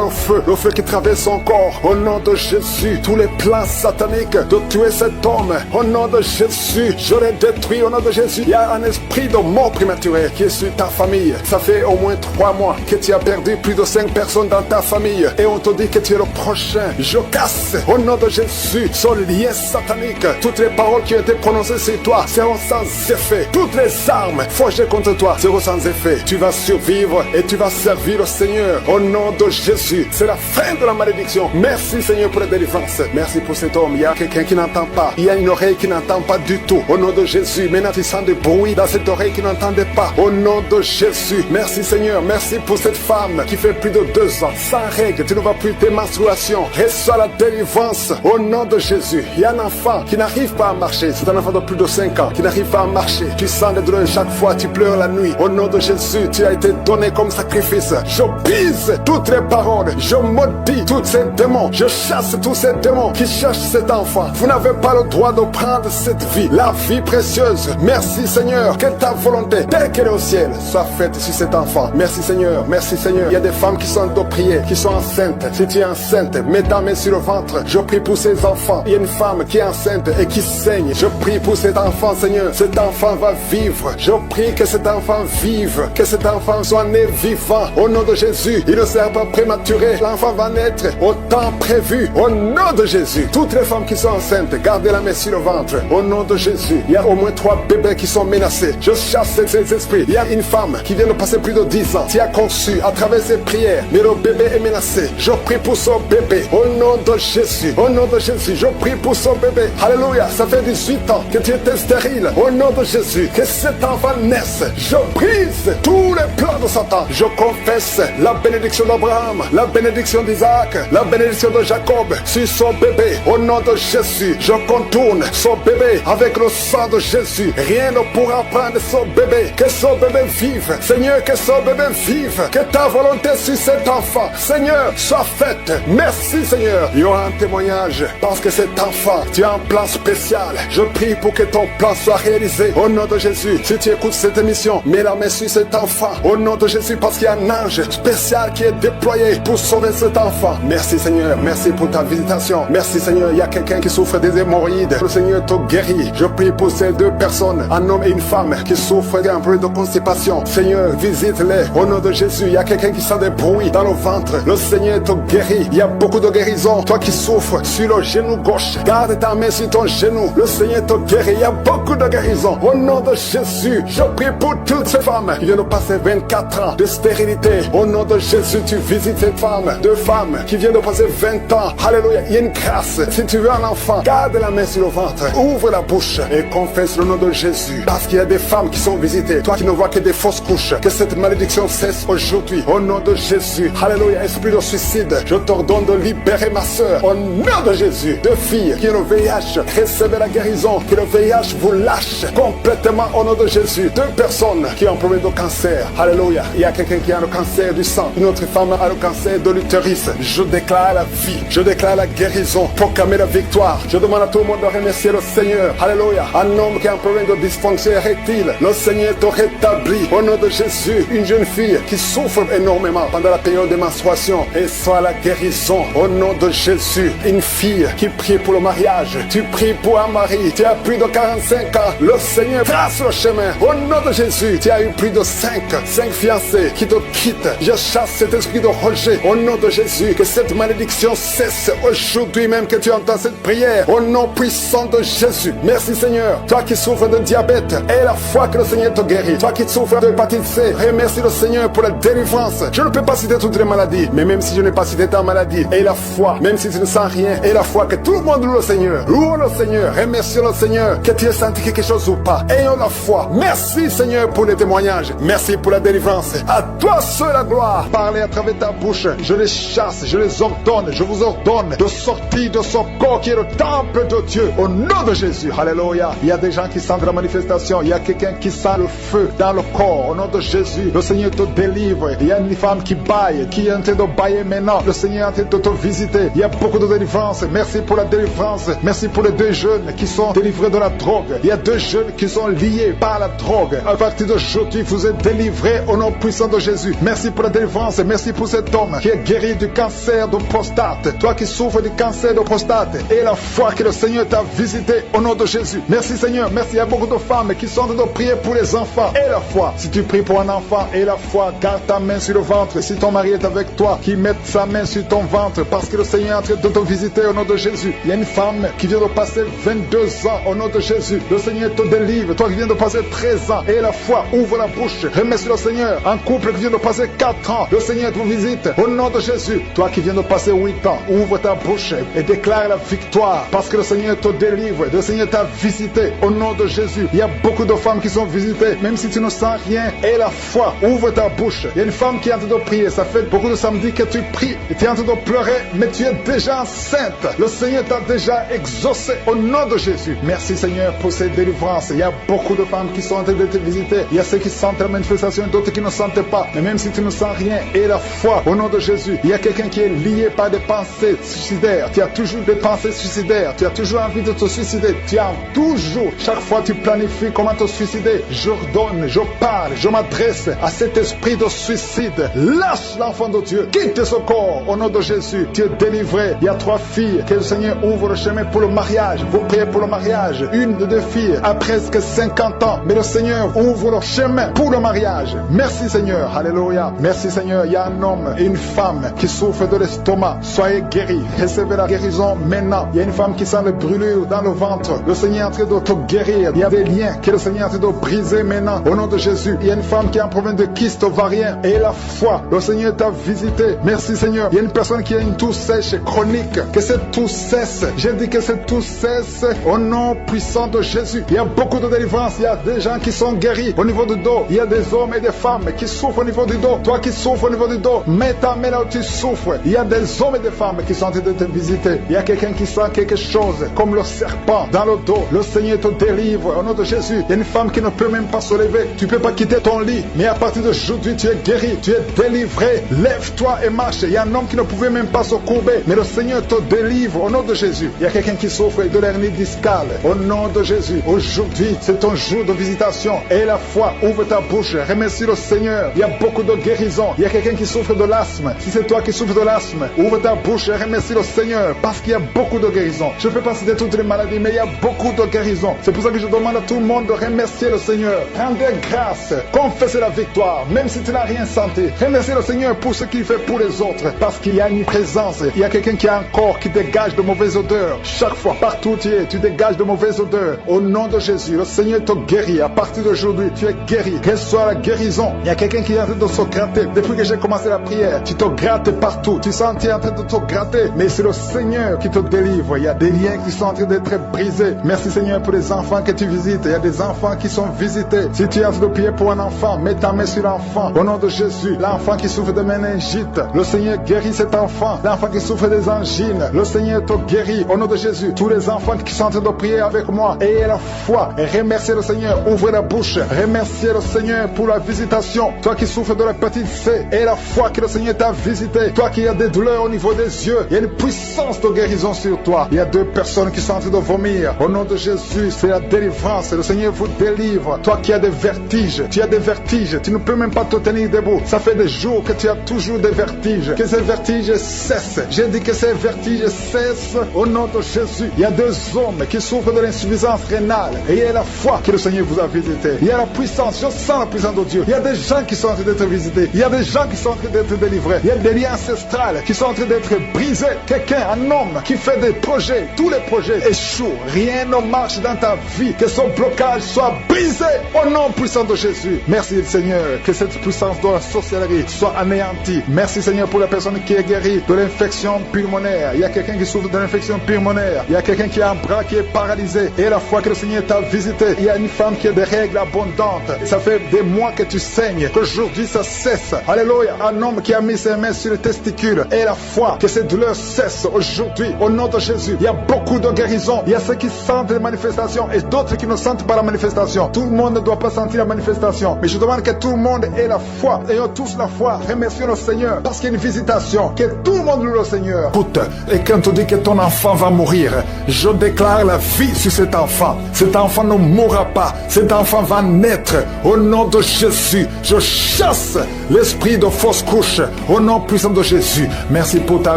le feu qui traverse son corps. Au nom de Jésus, tous les plans sataniques de tuer cet homme, au nom de Jésus, je les détruis au nom de Jésus. Il y a un esprit de mort prématurée qui est sur ta famille. Ça fait au moins 3 mois que tu as perdu plus de 5 personnes dans ta famille et on te dit que tu es le prochain. Je casse au nom de Jésus ce lien satanique. Toutes les paroles qui ont été prononcées sur toi seront sans effet. Toutes les armes forgées contre toi seront sans effet. Tu vas survivre et tu vas servir le Seigneur au nom de Jésus. C'est la fin de la malédiction. Merci Seigneur pour la délivrance. Merci pour cet homme. Il y a quelqu'un qui n'entend pas. Il y a une oreille qui n'entend pas du tout. Au nom de Jésus. Maintenant tu sens des bruits dans cette oreille qui n'entendait pas. Au nom de Jésus. Merci Seigneur. Merci pour cette femme qui fait plus de 2 ans sans règles. Tu ne vas plus tes menstruations. Reçois la délivrance au nom de Jésus. Il y a un enfant qui n'arrive pas à marcher. C'est un enfant de plus de 5 ans qui n'arrive pas à marcher. Tu sens des douleurs chaque fois. Tu pleures la nuit. Au nom de Jésus, tu as été donné comme sacrifice. Je brise toutes les paroles. Je maudis tous ces démons. Je chasse tous ces démons qui cherchent cet enfant. Vous n'avez pas le droit de prendre cette vie, la vie précieuse. Merci Seigneur, que ta volonté, telle qu'elle est au ciel, soit faite sur cet enfant. Merci Seigneur, merci Seigneur. Il y a des femmes qui sont en train de prier, qui sont enceintes. Si tu es enceinte, mets ta main sur le ventre. Je prie pour ces enfants. Il y a une femme qui est enceinte et qui saigne. Je prie pour cet enfant Seigneur. Cet enfant va vivre. Je prie que cet enfant vive, que cet enfant soit né vivant. Au nom de Jésus, il ne sera pas prématuré. L'enfant va naître au temps prévu. Au nom de Jésus, toutes les femmes qui sont enceintes, gardez la main sur le ventre. Au nom de Jésus, il y a au moins 3 bébés qui sont menacés. Je chasse ces esprits. Il y a une femme qui vient de passer plus de 10 ans, qui a conçu à travers ses prières, mais le bébé est menacé. Je prie pour son bébé. Au nom de Jésus, au nom de Jésus, je prie pour son bébé. Alléluia, ça fait 18 ans que tu étais stérile. Au nom de Jésus, que cet enfant naisse. Je brise tous les plans de Satan. Je confesse la bénédiction d'Abraham, la bénédiction d'Isaac, la bénédiction de Jacob sur son bébé. Au nom de Jésus, je contourne son bébé avec le sang de Jésus. Rien ne pourra prendre son bébé. Que son bébé vive. Seigneur, que son bébé vive. Que ta volonté sur cet enfant, Seigneur, soit faite. Merci Seigneur. Il y aura un témoignage parce que cet enfant, tu as un plan spécial. Je prie pour que ton plan soit réalisé. Au nom de Jésus, si tu écoutes cette émission, mets la main sur cet enfant. Au nom de Jésus, parce qu'il y a un ange spécial qui est déployé pour sauver cet enfant. Merci Seigneur. Merci pour ta visitation. Merci Seigneur. Il y a quelqu'un qui souffre des hémorroïdes. Le Seigneur te guérit. Je prie pour ces 2 personnes, un homme et une femme qui souffrent d'un problème de constipation. Seigneur, visite-les. Au nom de Jésus, il y a quelqu'un qui sent des bruits dans le ventre. Le Seigneur te guérit. Il y a beaucoup de guérison. Toi qui souffres sur le genou gauche, garde ta main sur ton genou. Le Seigneur te guérit. Il y a beaucoup de guérison. Au nom de Jésus, je prie pour toutes ces femmes qui viennent de passer 24 ans de stérilité. Au nom de Jésus, tu visites ces femmes. 2 femmes qui viennent de passer 20 ans. Alléluia. Il y a une grâce. Si tu veux un enfant, garde la main sur le ventre. Ouvre la bouche et confesse le nom de Jésus. Parce qu'il y a des femmes qui sont visitées. Toi qui ne vois que des fausses couches. Que cette malédiction cesse aujourd'hui. Au nom de Jésus. Alléluia. Esprit de suicide, je t'ordonne de libérer ma soeur. Au nom de Jésus. 2 filles qui ont le VIH, recevez la guérison. Que le VIH vous lâche complètement au nom de Jésus. 2 personnes qui ont un problème de cancer. Alléluia. Il y a quelqu'un qui a le cancer du sang. Une autre femme a le cancer de l'utérus. Je déclare la vie. Je déclare la guérison. Proclamer la victoire. Je demande à tout le monde de remercier le Seigneur. Alléluia. Un homme qui a un problème de dysfonction érectile, le Seigneur te rétablit. Au nom de Jésus, une jeune fille qui souffre énormément pendant la période de menstruation, et soit la guérison. Au nom de Jésus, une fille qui prie pour le mariage. Tu pries pour un mari. Tu as plus de 45 ans. Le Seigneur trace le chemin. Au nom de Jésus, tu as eu plus de 5 fiancés qui te quittent. Je chasse cet esprit de rejet. Au nom de Jésus, que cette malédiction cesse aujourd'hui même que tu entends cette prière. Au nom puissant de Jésus. Merci Seigneur. Toi qui souffres de diabète, et la foi que le Seigneur te guérit. Toi qui souffres de hépatite C, remercie le Seigneur pour la délivrance. Je ne peux pas citer toutes les maladies, mais même si je n'ai pas cité ta maladie, et la foi, même si tu ne sens rien, et la foi que tout le monde loue le Seigneur. Loue le Seigneur. Remercie le Seigneur. Que tu aies senti quelque chose ou pas. Ayons la foi. Merci Seigneur pour les témoignages. Merci pour la délivrance. À toi seul la gloire. Parlez à travers ta bouche. Je les chasse, je les ordonne, je vous ordonne de sortir de ce corps qui est le temple de Dieu. Au nom de Jésus, alléluia. Il y a des gens qui sentent la manifestation. Il y a quelqu'un qui sent le feu dans le corps. Au nom de Jésus, le Seigneur te délivre. Il y a une femme qui baille, qui est en train de bailler maintenant. Le Seigneur est en train de te visiter. Il y a beaucoup de délivrance. Merci pour la délivrance. Merci pour les 2 jeunes qui sont délivrés de la drogue. Il y a 2 jeunes qui sont liés par la drogue. À partir d'aujourd'hui, vous êtes délivrés au nom puissant de Jésus. Merci pour la délivrance. Merci pour cet homme qui est guéri du cancer de prostate. Toi qui souffres du cancer de prostate. Et la foi que le Seigneur t'a visité au nom de Jésus. Merci Seigneur. Merci. Il y a beaucoup de femmes qui sont en train de prier pour les enfants. Et la foi. Si tu pries pour un enfant et la foi, garde ta main sur le ventre. Si ton mari est avec toi, qu'il mette sa main sur ton ventre parce que le Seigneur est en train de te visiter au nom de Jésus. Il y a une femme qui vient de passer 22 ans au nom de Jésus. Le Seigneur te délivre. Toi qui viens de passer 13 ans et la foi, ouvre la bouche. Remercie le Seigneur. Un couple qui vient de passer 4 ans, le Seigneur te visite au nom de Jésus. Toi qui viens de passer 8 ans, ouvre ta bouche et déclare la victoire parce que le Seigneur te délivre. Le Seigneur t'a visité au nom de Jésus. Il y a beaucoup de femmes qui sont visitées, même si tu ne sens rien. Et la foi, ouvre ta bouche. Il y a une femme qui est en train de prier. Ça fait beaucoup de samedis que tu pries et tu es en train de pleurer, mais tu es déjà enceinte. Le Seigneur t'a déjà exaucé au nom de Jésus. Merci Seigneur pour cette délivrance. Il y a beaucoup de femmes qui sont en train de te visiter. Il y a ceux qui sentent la manifestation et d'autres qui ne sentent pas. Mais même si tu ne sens rien, et la foi au nom de Jésus, il y a quelqu'un qui est lié par des pensées suicidaires. Tu as toujours des pensées suicidaires. Tu as toujours envie de te suicider. Tu as toujours, chaque fois tu planifies comment te suicider. J'ordonne, je parle, je m'adresse à cet esprit de suicide. Lâche l'enfant de Dieu. Quitte ce corps au nom de Jésus. Tu es délivré. Il y a 3 filles que le Seigneur ouvre le chemin pour le mariage. Vous priez pour le mariage. Une de 2 filles a presque 50 ans. Mais le Seigneur ouvre le chemin pour le mariage. Merci Seigneur. Alléluia. Merci Seigneur. Il y a un homme et une femme qui souffrent de l'estomac. Soyez guéris. Recevez la guérison maintenant. Il y a une femme qui sent le brûlure dans le ventre. Le Seigneur est en train de te guérir. Il y a des liens que le Seigneur est en train de briser maintenant. Au nom de Jésus. Il y a une femme qui a un problème de kyste ovarien. Et la foi. Le Seigneur t'a visité. Merci Seigneur. Il y a une personne qui a une toux sèche chronique. Que cette toux cesse. J'ai dit que cette toux cesse au nom puissant de Jésus. Il y a beaucoup de délivrance. Il y a des gens qui sont guéris au niveau du dos. Il y a des hommes et des femmes qui souffrent au niveau du dos. Toi qui souffres au niveau du dos, mets ta main là où tu souffres. Il y a des hommes et des femmes qui sont en train de te visiter. Il y a quelqu'un qui sent quelque chose comme le serpent dans le dos. Le Seigneur te délivre au nom de Jésus. Il y a une femme qui ne peut même pas se lever. Tu ne peux pas quitter ton lit. Mais à partir d'aujourd'hui, tu es guéri. Tu es délivré. Lève-toi et marche. Il y a un homme qui ne pouvait même pas se courber. Mais le Seigneur te délivre au nom de Jésus. Il y a quelqu'un qui souffre de l'hernie discale. Au nom de Jésus. Aujourd'hui, c'est ton jour de visitation. Et la foi, ouvre ta bouche. Remercie le Seigneur. Il y a beaucoup de guérison. Il y a quelqu'un qui souffre de l'asthme. Si c'est toi qui souffres de l'asthme, ouvre ta bouche et remercie le Seigneur. Parce qu'il y a beaucoup de guérison. Je ne peux pas citer toutes les maladies, mais il y a beaucoup de guérison. C'est pour ça que je demande à tout le monde de remercier le Seigneur. Rendez grâce. Confessez la victoire. Même si tu n'as rien senti. Remercie le Seigneur pour ce qu'il fait pour les autres. Parce qu'il y a une présence. Il y a quelqu'un qui a un corps qui dégage de mauvaises odeurs. Chaque fois, partout où tu es, tu dégages de mauvaises odeurs. Au nom de Jésus, le Seigneur te guérit. À partir d'aujourd'hui, tu es guéri. Reçois la guérison. Il y a quelqu'un qui est en train de se gratter. Depuis que j'ai commencé la prière, tu te grattes partout. Tu sens que tu es en train de te gratter. Mais c'est le Seigneur qui te délivre. Il y a des liens qui sont en train d'être brisés. Merci Seigneur pour les enfants que tu visites. Il y a des enfants qui sont visités. Si tu es en train de prier pour un enfant, mets ta main sur l'enfant. Au nom de Jésus, l'enfant qui souffre de méningite, le Seigneur guérit cet enfant. L'enfant qui souffre des angines, le Seigneur te guérit. Au nom de Jésus, tous les enfants qui sont en train de prier avec moi, ayez la foi et remerciez le Seigneur. Ouvrez la bouche. Remerciez le Seigneur pour la visitation. Toi qui souffres de l'hépatite C, et la foi que le Seigneur t'a visité. Toi qui as des douleurs au niveau des yeux, il y a une puissance de guérison sur toi. Il y a 2 personnes qui sont en train de vomir. Au nom de Jésus, c'est la délivrance. Le Seigneur vous délivre. Toi qui as des vertiges, tu as des vertiges. Tu ne peux même pas te tenir debout. Ça fait des jours que tu as toujours des vertiges. Que ces vertiges cessent. J'ai dit que ces vertiges cessent au nom de Jésus. Il y a 2 hommes qui souffrent de l'insuffisance rénale. Et il y a la foi que le Seigneur vous a visité. Il y a la puissance. Je sens la puissance de Dieu. Il y a des gens qui sont en train d'être visités. Il y a des gens qui sont en train d'être délivrés. Il y a des liens ancestrales qui sont en train d'être brisés. Quelqu'un, un homme qui fait des projets. Tous les projets échouent. Rien ne marche dans ta vie. Que son blocage soit brisé au nom puissant de Jésus. Merci Seigneur. Que cette puissance de la sorcellerie soit anéantie. Merci Seigneur pour la personne qui est guérie de l'infection pulmonaire. Il y a quelqu'un qui souffre de l'infection pulmonaire. Il y a quelqu'un qui a un bras qui est paralysé. Et la fois que le Seigneur t'a visité, il y a une femme qui a des règles abondantes. Ça fait des mois que tu saignes. Qu'aujourd'hui ça cesse. Alléluia. Un homme qui a mis ses mains sur le testicule. Et la foi que ces douleurs cessent aujourd'hui. Au nom de Jésus. Il y a beaucoup de guérisons. Il y a ceux qui sentent les manifestations et d'autres qui ne sentent pas la manifestation. Tout le monde ne doit pas sentir la manifestation. Mais je demande que tout le monde ait la foi. Ayons tous la foi. Remercions le Seigneur parce qu'il y a une visitation. Que tout le monde loue le Seigneur. Écoute, et quand on dit que ton enfant va mourir, je déclare la vie sur cet enfant. Cet enfant ne mourra pas. Cet enfant va naître. Au nom de Jésus, je chasse l'esprit de fausse couche. Au nom puissant de Jésus. Merci pour ta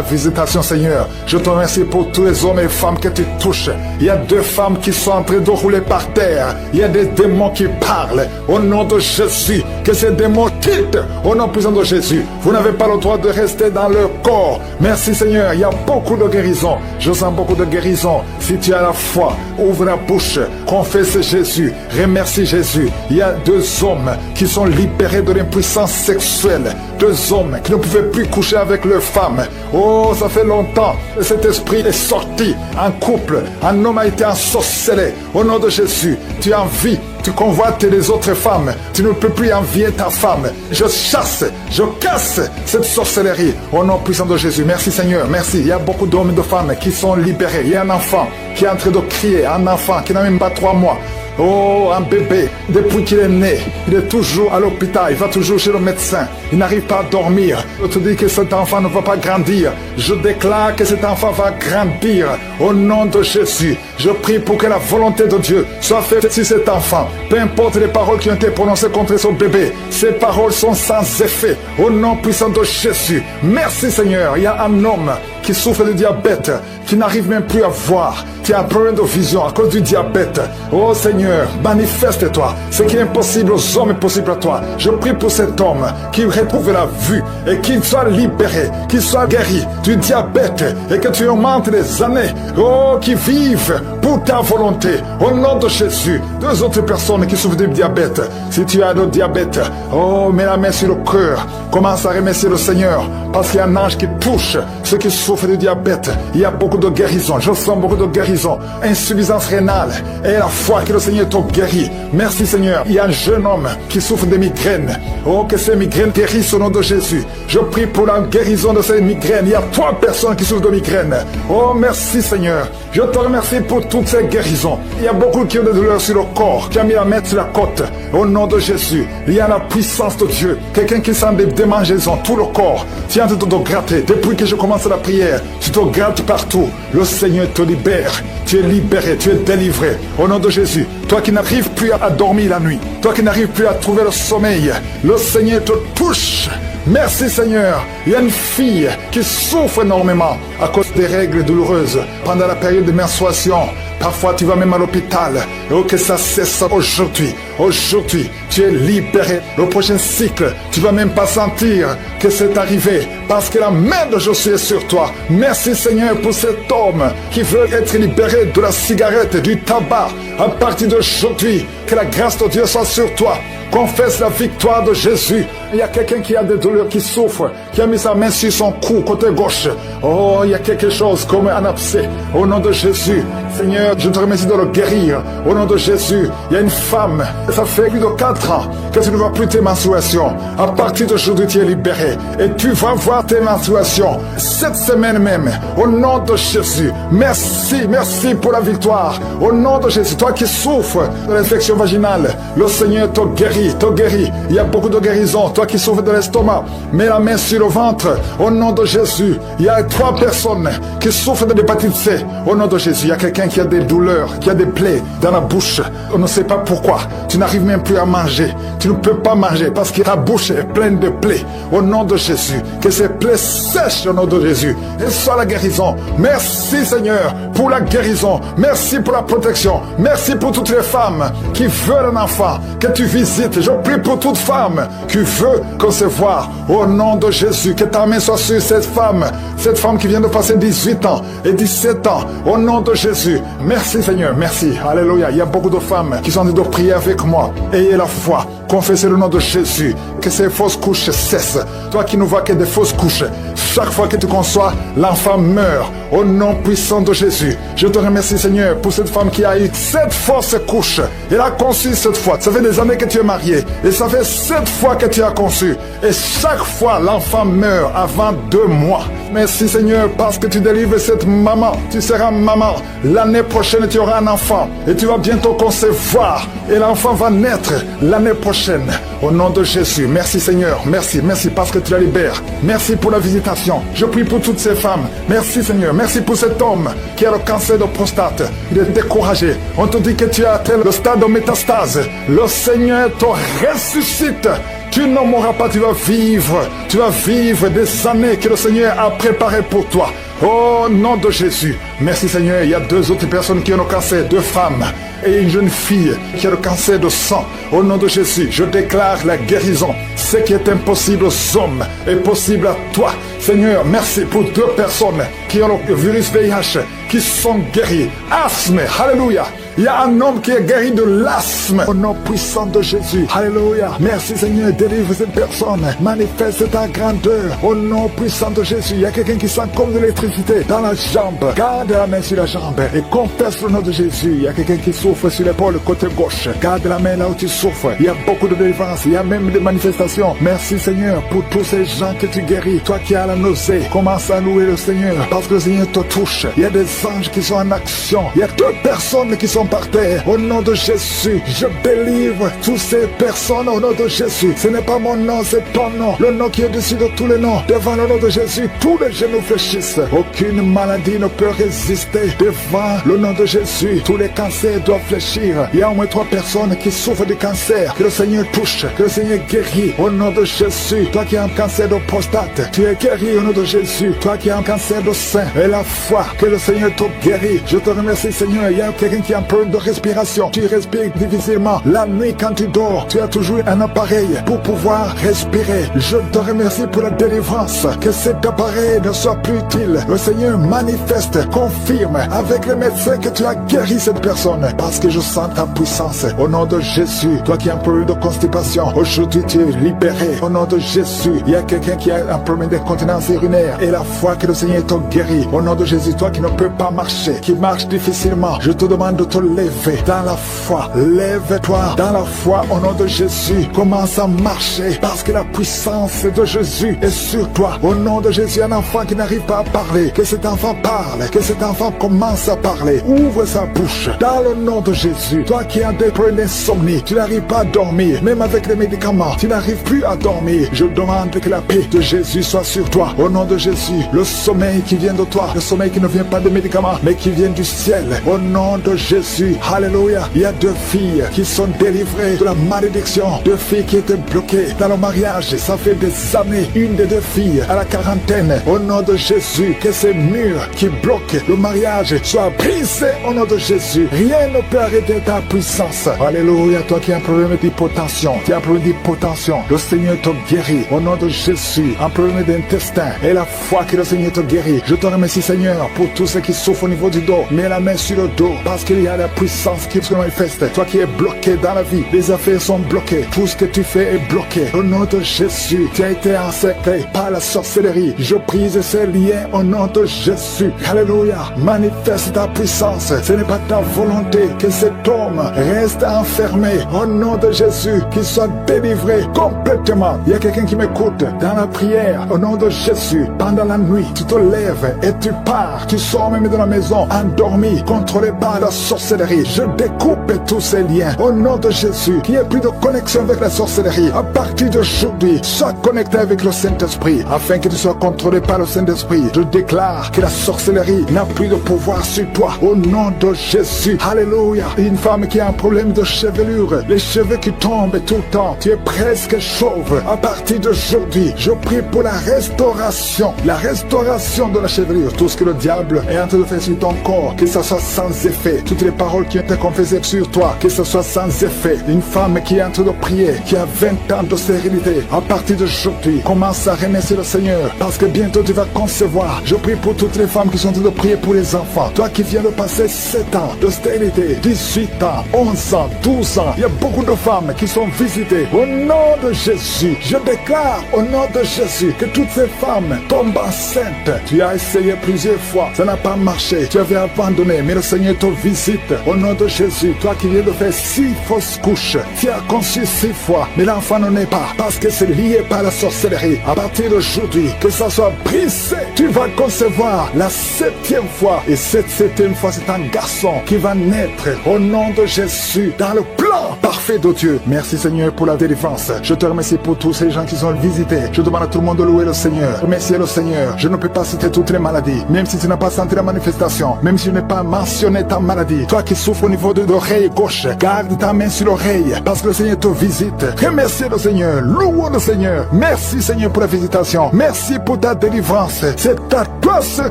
visitation, Seigneur. Je te remercie pour tous les hommes et les femmes que tu touches. Il y a 2 femmes qui sont en train de rouler par terre. Il y a des démons qui parlent. Au nom de Jésus, que ces démons quittent. Au nom puissant de Jésus. Vous n'avez pas le droit de rester dans leur corps. Merci, Seigneur. Il y a beaucoup de guérison. Je sens beaucoup de guérison. Si tu as la foi, ouvre la bouche. Confesse Jésus. Remercie Jésus. Il y a 2 hommes qui sont libérés de l'impuissance sexuelle. 2 hommes qui ne pouvaient plus coucher avec leurs femmes. Oh, ça fait longtemps que cet esprit est sorti en couple. Un homme a été ensorcelé. Au nom de Jésus, tu envies, tu convoites les autres femmes. Tu ne peux plus envier ta femme. Je chasse, je casse cette sorcellerie. Au nom puissant de Jésus. Merci Seigneur, merci. Il y a beaucoup d'hommes et de femmes qui sont libérés. Il y a un enfant qui est en train de crier. Un enfant qui n'a même pas 3 mois. Oh, un bébé, depuis qu'il est né, il est toujours à l'hôpital, il va toujours chez le médecin, il n'arrive pas à dormir. Je te dis que cet enfant ne va pas grandir. Je déclare que cet enfant va grandir au nom de Jésus. Je prie pour que la volonté de Dieu soit faite sur cet enfant. Peu importe les paroles qui ont été prononcées contre son bébé, ces paroles sont sans effet au nom puissant de Jésus. Merci Seigneur. Il y a un homme qui souffre de diabète, qui n'arrive même plus à voir, qui a un problème de vision à cause du diabète. Oh Seigneur, manifeste-toi. Ce qui est impossible aux hommes est possible à toi. Je prie pour cet homme qui retrouve la vue et qu'il soit libéré, qu'il soit guéri du diabète et que tu augmentes les années. Oh, qui vivent pour ta volonté. Au nom de Jésus. 2 autres personnes qui souffrent du diabète. Si tu as le diabète, oh, mets la main sur le cœur. Commence à remercier le Seigneur parce qu'il y a un ange qui touche ceux qui souffrent du diabète. Il y a beaucoup de guérison. Je sens beaucoup de guérison. Insuffisance rénale. Et la foi que le Seigneur t'a guéri. Merci Seigneur. Il y a un jeune homme qui souffre de migraines. Oh, que ces migraines guérissent au nom de Jésus. Je prie pour la guérison de ces migraines. Il y a 3 personnes qui souffrent de migraines. Oh, merci Seigneur. Je te remercie pour toutes ces guérisons. Il y a beaucoup qui ont des douleurs sur le corps, qui a mis la main sur la côte. Au nom de Jésus, il y a la puissance de Dieu. Quelqu'un qui sent des démangeaisons, tout le corps. Tu es en train de te gratter. Depuis que je commence la prière, tu te grattes partout. Le Seigneur te libère. Tu es libéré, tu es délivré. Au nom de Jésus, toi qui n'arrives plus à dormir la nuit, toi qui n'arrives plus à trouver le sommeil, le Seigneur te touche. Merci Seigneur. Il y a une fille qui souffre énormément à cause des règles douloureuses pendant la période de menstruation. Parfois tu vas même à l'hôpital. Oh, que ça cesse aujourd'hui. Aujourd'hui, tu es libéré. Le prochain cycle, tu vas même pas sentir que c'est arrivé parce que la main de Jésus est sur toi. Merci Seigneur pour cet homme qui veut être libéré de la cigarette, du tabac. À partir d'aujourd'hui, que la grâce de Dieu soit sur toi. Confesse la victoire de Jésus. Il y a quelqu'un qui a des douleurs, qui souffre, qui a mis sa main sur son cou, côté gauche. Oh, il y a quelque chose comme un abcès. Au nom de Jésus, Seigneur, je te remercie de le guérir. Au nom de Jésus, il y a une femme, ça fait plus de 4 ans que tu ne vois plus tes menstruations. À partir d'aujourd'hui, tu es libéré. Et tu vas voir tes menstruations cette semaine même. Au nom de Jésus, merci, merci pour la victoire. Au nom de Jésus, toi qui souffres de l'infection vaginale, le Seigneur te guérit, te guérit. Il y a beaucoup de guérisons. Toi qui souffres de l'estomac, mets la main sur le ventre. Au nom de Jésus, il y a 3 personnes qui souffrent de l'hépatite C. Au nom de Jésus, il y a quelqu'un qui a des douleurs, qui a des plaies dans la bouche. On ne sait pas pourquoi. Tu n'arrives même plus à manger. Tu ne peux pas manger parce que ta bouche est pleine de plaies. Au nom de Jésus, que ces plaies sèchent au nom de Jésus. Et soit la guérison. Merci Seigneur pour la guérison. Merci pour la protection. Merci pour toutes les femmes qui veulent un enfant, que tu visites. Je prie pour toute femme qui veut concevoir. Au nom de Jésus, que ta main soit sur cette femme qui vient de passer 18 ans et 17 ans. Au nom de Jésus. Merci Seigneur, merci. Alléluia. Il y a beaucoup de femmes qui sont en train de prier avec moi. Ayez la foi. confesser le nom de Jésus, que ces fausses couches cessent. Toi qui ne vois que des fausses couches, chaque fois que tu conçois, l'enfant meurt. Au nom puissant de Jésus, je te remercie Seigneur pour cette femme qui a eu 7 fausses couches. Elle a conçu 7 fois. Ça fait des années que tu es marié et ça fait 7 fois que tu as conçu. Et chaque fois, l'enfant meurt avant 2 mois. Merci Seigneur parce que tu délivres cette maman. Tu seras maman. L'année prochaine, tu auras un enfant et tu vas bientôt concevoir. Et l'enfant va naître l'année prochaine. Au nom de Jésus, merci Seigneur. Merci parce que tu la libères. Merci pour la visitation. Je prie pour toutes ces femmes. Merci Seigneur. Merci pour cet homme qui a le cancer de prostate. Il est découragé. On te dit que tu as atteint le stade de métastase. Le Seigneur te ressuscite. Tu ne mourras pas, tu vas vivre des années que le Seigneur a préparées pour toi. Au nom de Jésus. Merci Seigneur, il y a 2 autres personnes qui ont le cancer, 2 femmes et une jeune fille qui a le cancer de sang. Au nom de Jésus, je déclare la guérison. Ce qui est impossible aux hommes est possible à toi. Seigneur, merci pour 2 personnes qui ont le virus VIH, qui sont guéries. Asthme, alléluia. Il y a un homme qui est guéri de l'asthme. Au nom puissant de Jésus. Alléluia. Merci Seigneur, délivre cette personne. Manifeste ta grandeur. Au nom puissant de Jésus. Il y a quelqu'un qui sent comme de l'électricité dans la jambe. Garde la main sur la jambe et confesse le nom de Jésus. Il y a quelqu'un qui souffre sur l'épaule côté gauche. Garde la main là où tu souffres. Il y a beaucoup de délivrance. Il y a même des manifestations. Merci Seigneur pour tous ces gens que tu guéris. Toi qui as la nausée, commence à louer le Seigneur parce que le Seigneur te touche. Il y a des anges qui sont en action. Il y a 2 personnes qui sont par terre. Au nom de Jésus, je délivre toutes ces personnes au nom de Jésus. Ce n'est pas mon nom, c'est ton nom. Le nom qui est dessus de tous les noms. Devant le nom de Jésus, tous les genoux fléchissent. Aucune maladie ne peut résister devant le nom de Jésus. Tous les cancers doivent fléchir. Il y a au moins 3 personnes qui souffrent de cancer. Que le Seigneur touche, que le Seigneur guérit. Au nom de Jésus, toi qui as un cancer de prostate, tu es guéri au nom de Jésus. Toi qui as un cancer de sein, et la foi que le Seigneur te guérit. Je te remercie Seigneur. Il y a quelqu'un qui a un problème de respiration. Tu respires difficilement. La nuit quand tu dors, tu as toujours un appareil pour pouvoir respirer. Je te remercie pour la délivrance. Que cet appareil ne soit plus utile. Le Seigneur manifeste, confirme avec les médecins que tu as guéri cette personne. Parce que je sens ta puissance. Au nom de Jésus, toi qui as un problème de constipation, aujourd'hui tu es libéré. Au nom de Jésus, il y a quelqu'un qui a un problème d'incontinence urinaire. Et la foi que le Seigneur te guérit. Au nom de Jésus, toi qui ne peux pas marcher, qui marche difficilement, je te demande de te lever dans la foi. Lève-toi dans la foi au nom de Jésus. Commence à marcher parce que la puissance de Jésus est sur toi. Au nom de Jésus, un enfant qui n'arrive pas à parler, que cet enfant parle, que cet enfant commence à parler. Ouvre sa bouche dans le nom de Jésus. Toi qui as des problèmes d'insomnie, tu n'arrives pas à dormir, même avec les médicaments, tu n'arrives plus à dormir. Je demande que la paix de Jésus soit sur toi. Au nom de Jésus, le sommeil qui vient de toi, le sommeil qui ne vient pas des médicaments, mais qui vient du ciel. Au nom de Jésus, alléluia. Il y a 2 filles qui sont délivrées de la malédiction. 2 filles qui étaient bloquées dans le mariage. Ça fait des années. Une des 2 filles à la quarantaine. Au nom de Jésus, que ces murs qui bloquent le mariage soient brisés au nom de Jésus. Rien ne peut arrêter ta puissance. Alléluia. Toi qui as un problème d'hypotension, tu as un problème d'hypotension, le Seigneur te guérit. Au nom de Jésus, un problème d'intestin et la foi que le Seigneur te guérit. Je te remercie Seigneur pour tous ceux qui souffrent au niveau du dos. Mets la main sur le dos parce qu'il y a la puissance qui se manifeste. Toi qui es bloqué dans la vie, les affaires sont bloquées. Tout ce que tu fais est bloqué. Au nom de Jésus, tu as été encerclé par la sorcellerie. Je brise ces liens au nom de Jésus. Alléluia. Manifeste ta puissance. Ce n'est pas ta volonté que cet homme reste enfermé. Au nom de Jésus, qu'il soit délivré complètement. Il y a quelqu'un qui m'écoute dans la prière. Au nom de Jésus, pendant la nuit, tu te lèves et tu pars. Tu sors même de la maison endormi, contrôlé par la sorcellerie. Je découpe tous ces liens. Au nom de Jésus, qu'il n'y ait plus de connexion avec la sorcellerie. À partir d'aujourd'hui, sois connecté avec le Saint-Esprit, afin que tu sois contrôlé par le Saint-Esprit. Je déclare que la sorcellerie n'a plus de pouvoir sur toi. Au nom de Jésus. Alléluia. Une femme qui a un problème de chevelure, les cheveux qui tombent tout le temps, tu es presque chauve. À partir d'aujourd'hui, je prie pour la restauration de la chevelure. Tout ce que le diable est en train de faire sur ton corps, que ça soit sans effet. Toutes les parole qui était confessée sur toi, que ce soit sans effet. Une femme qui est en train de prier, qui a 20 ans de stérilité, à partir d'aujourd'hui, commence à remercier le Seigneur, parce que bientôt tu vas concevoir. Je prie pour toutes les femmes qui sont en train de prier pour les enfants. Toi qui viens de passer 7 ans de stérilité, 18 ans, 11 ans, 12 ans, il y a beaucoup de femmes qui sont visitées. Au nom de Jésus, je déclare au nom de Jésus que toutes ces femmes tombent enceintes. Tu as essayé plusieurs fois, ça n'a pas marché, tu avais abandonné, mais le Seigneur te visite. Au nom de Jésus, toi qui viens de faire 6 fausses couches, tu as conçu 6 fois, mais l'enfant ne naît pas, parce que c'est lié par la sorcellerie. À partir d'aujourd'hui, que ça soit brisé, tu vas concevoir la 7e fois, et cette 7e fois, c'est un garçon qui va naître au nom de Jésus, dans le plan parfait de Dieu. Merci Seigneur pour la délivrance. Je te remercie pour tous ces gens qui sont visités. Je demande à tout le monde de louer le Seigneur. Remercier le Seigneur. Je ne peux pas citer toutes les maladies, même si tu n'as pas senti la manifestation, même si je n'ai pas mentionné ta maladie. Toi qui souffres au niveau de l'oreille gauche, garde ta main sur l'oreille, parce que le Seigneur te visite. Remerciez le Seigneur. Louons le Seigneur. Merci Seigneur pour la visitation. Merci pour ta délivrance. C'est à toi seul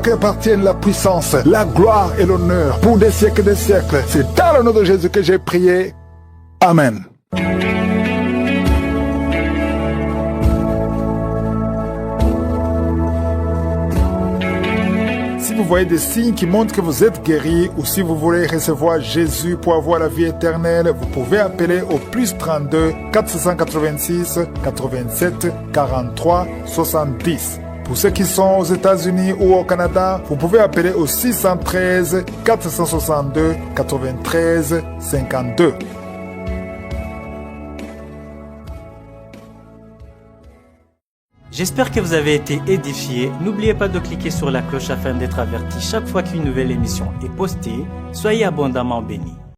qu'appartiennent la puissance, la gloire et l'honneur pour des siècles et des siècles. C'est dans le nom de Jésus que j'ai prié. Amen. Si vous voyez des signes qui montrent que vous êtes guéri, ou si vous voulez recevoir Jésus pour avoir la vie éternelle, vous pouvez appeler au plus 32 486 87 43 70. Pour ceux qui sont aux États-Unis ou au Canada, vous pouvez appeler au 613 462 93 52. J'espère que vous avez été édifiés. N'oubliez pas de cliquer sur la cloche afin d'être averti chaque fois qu'une nouvelle émission est postée. Soyez abondamment bénis.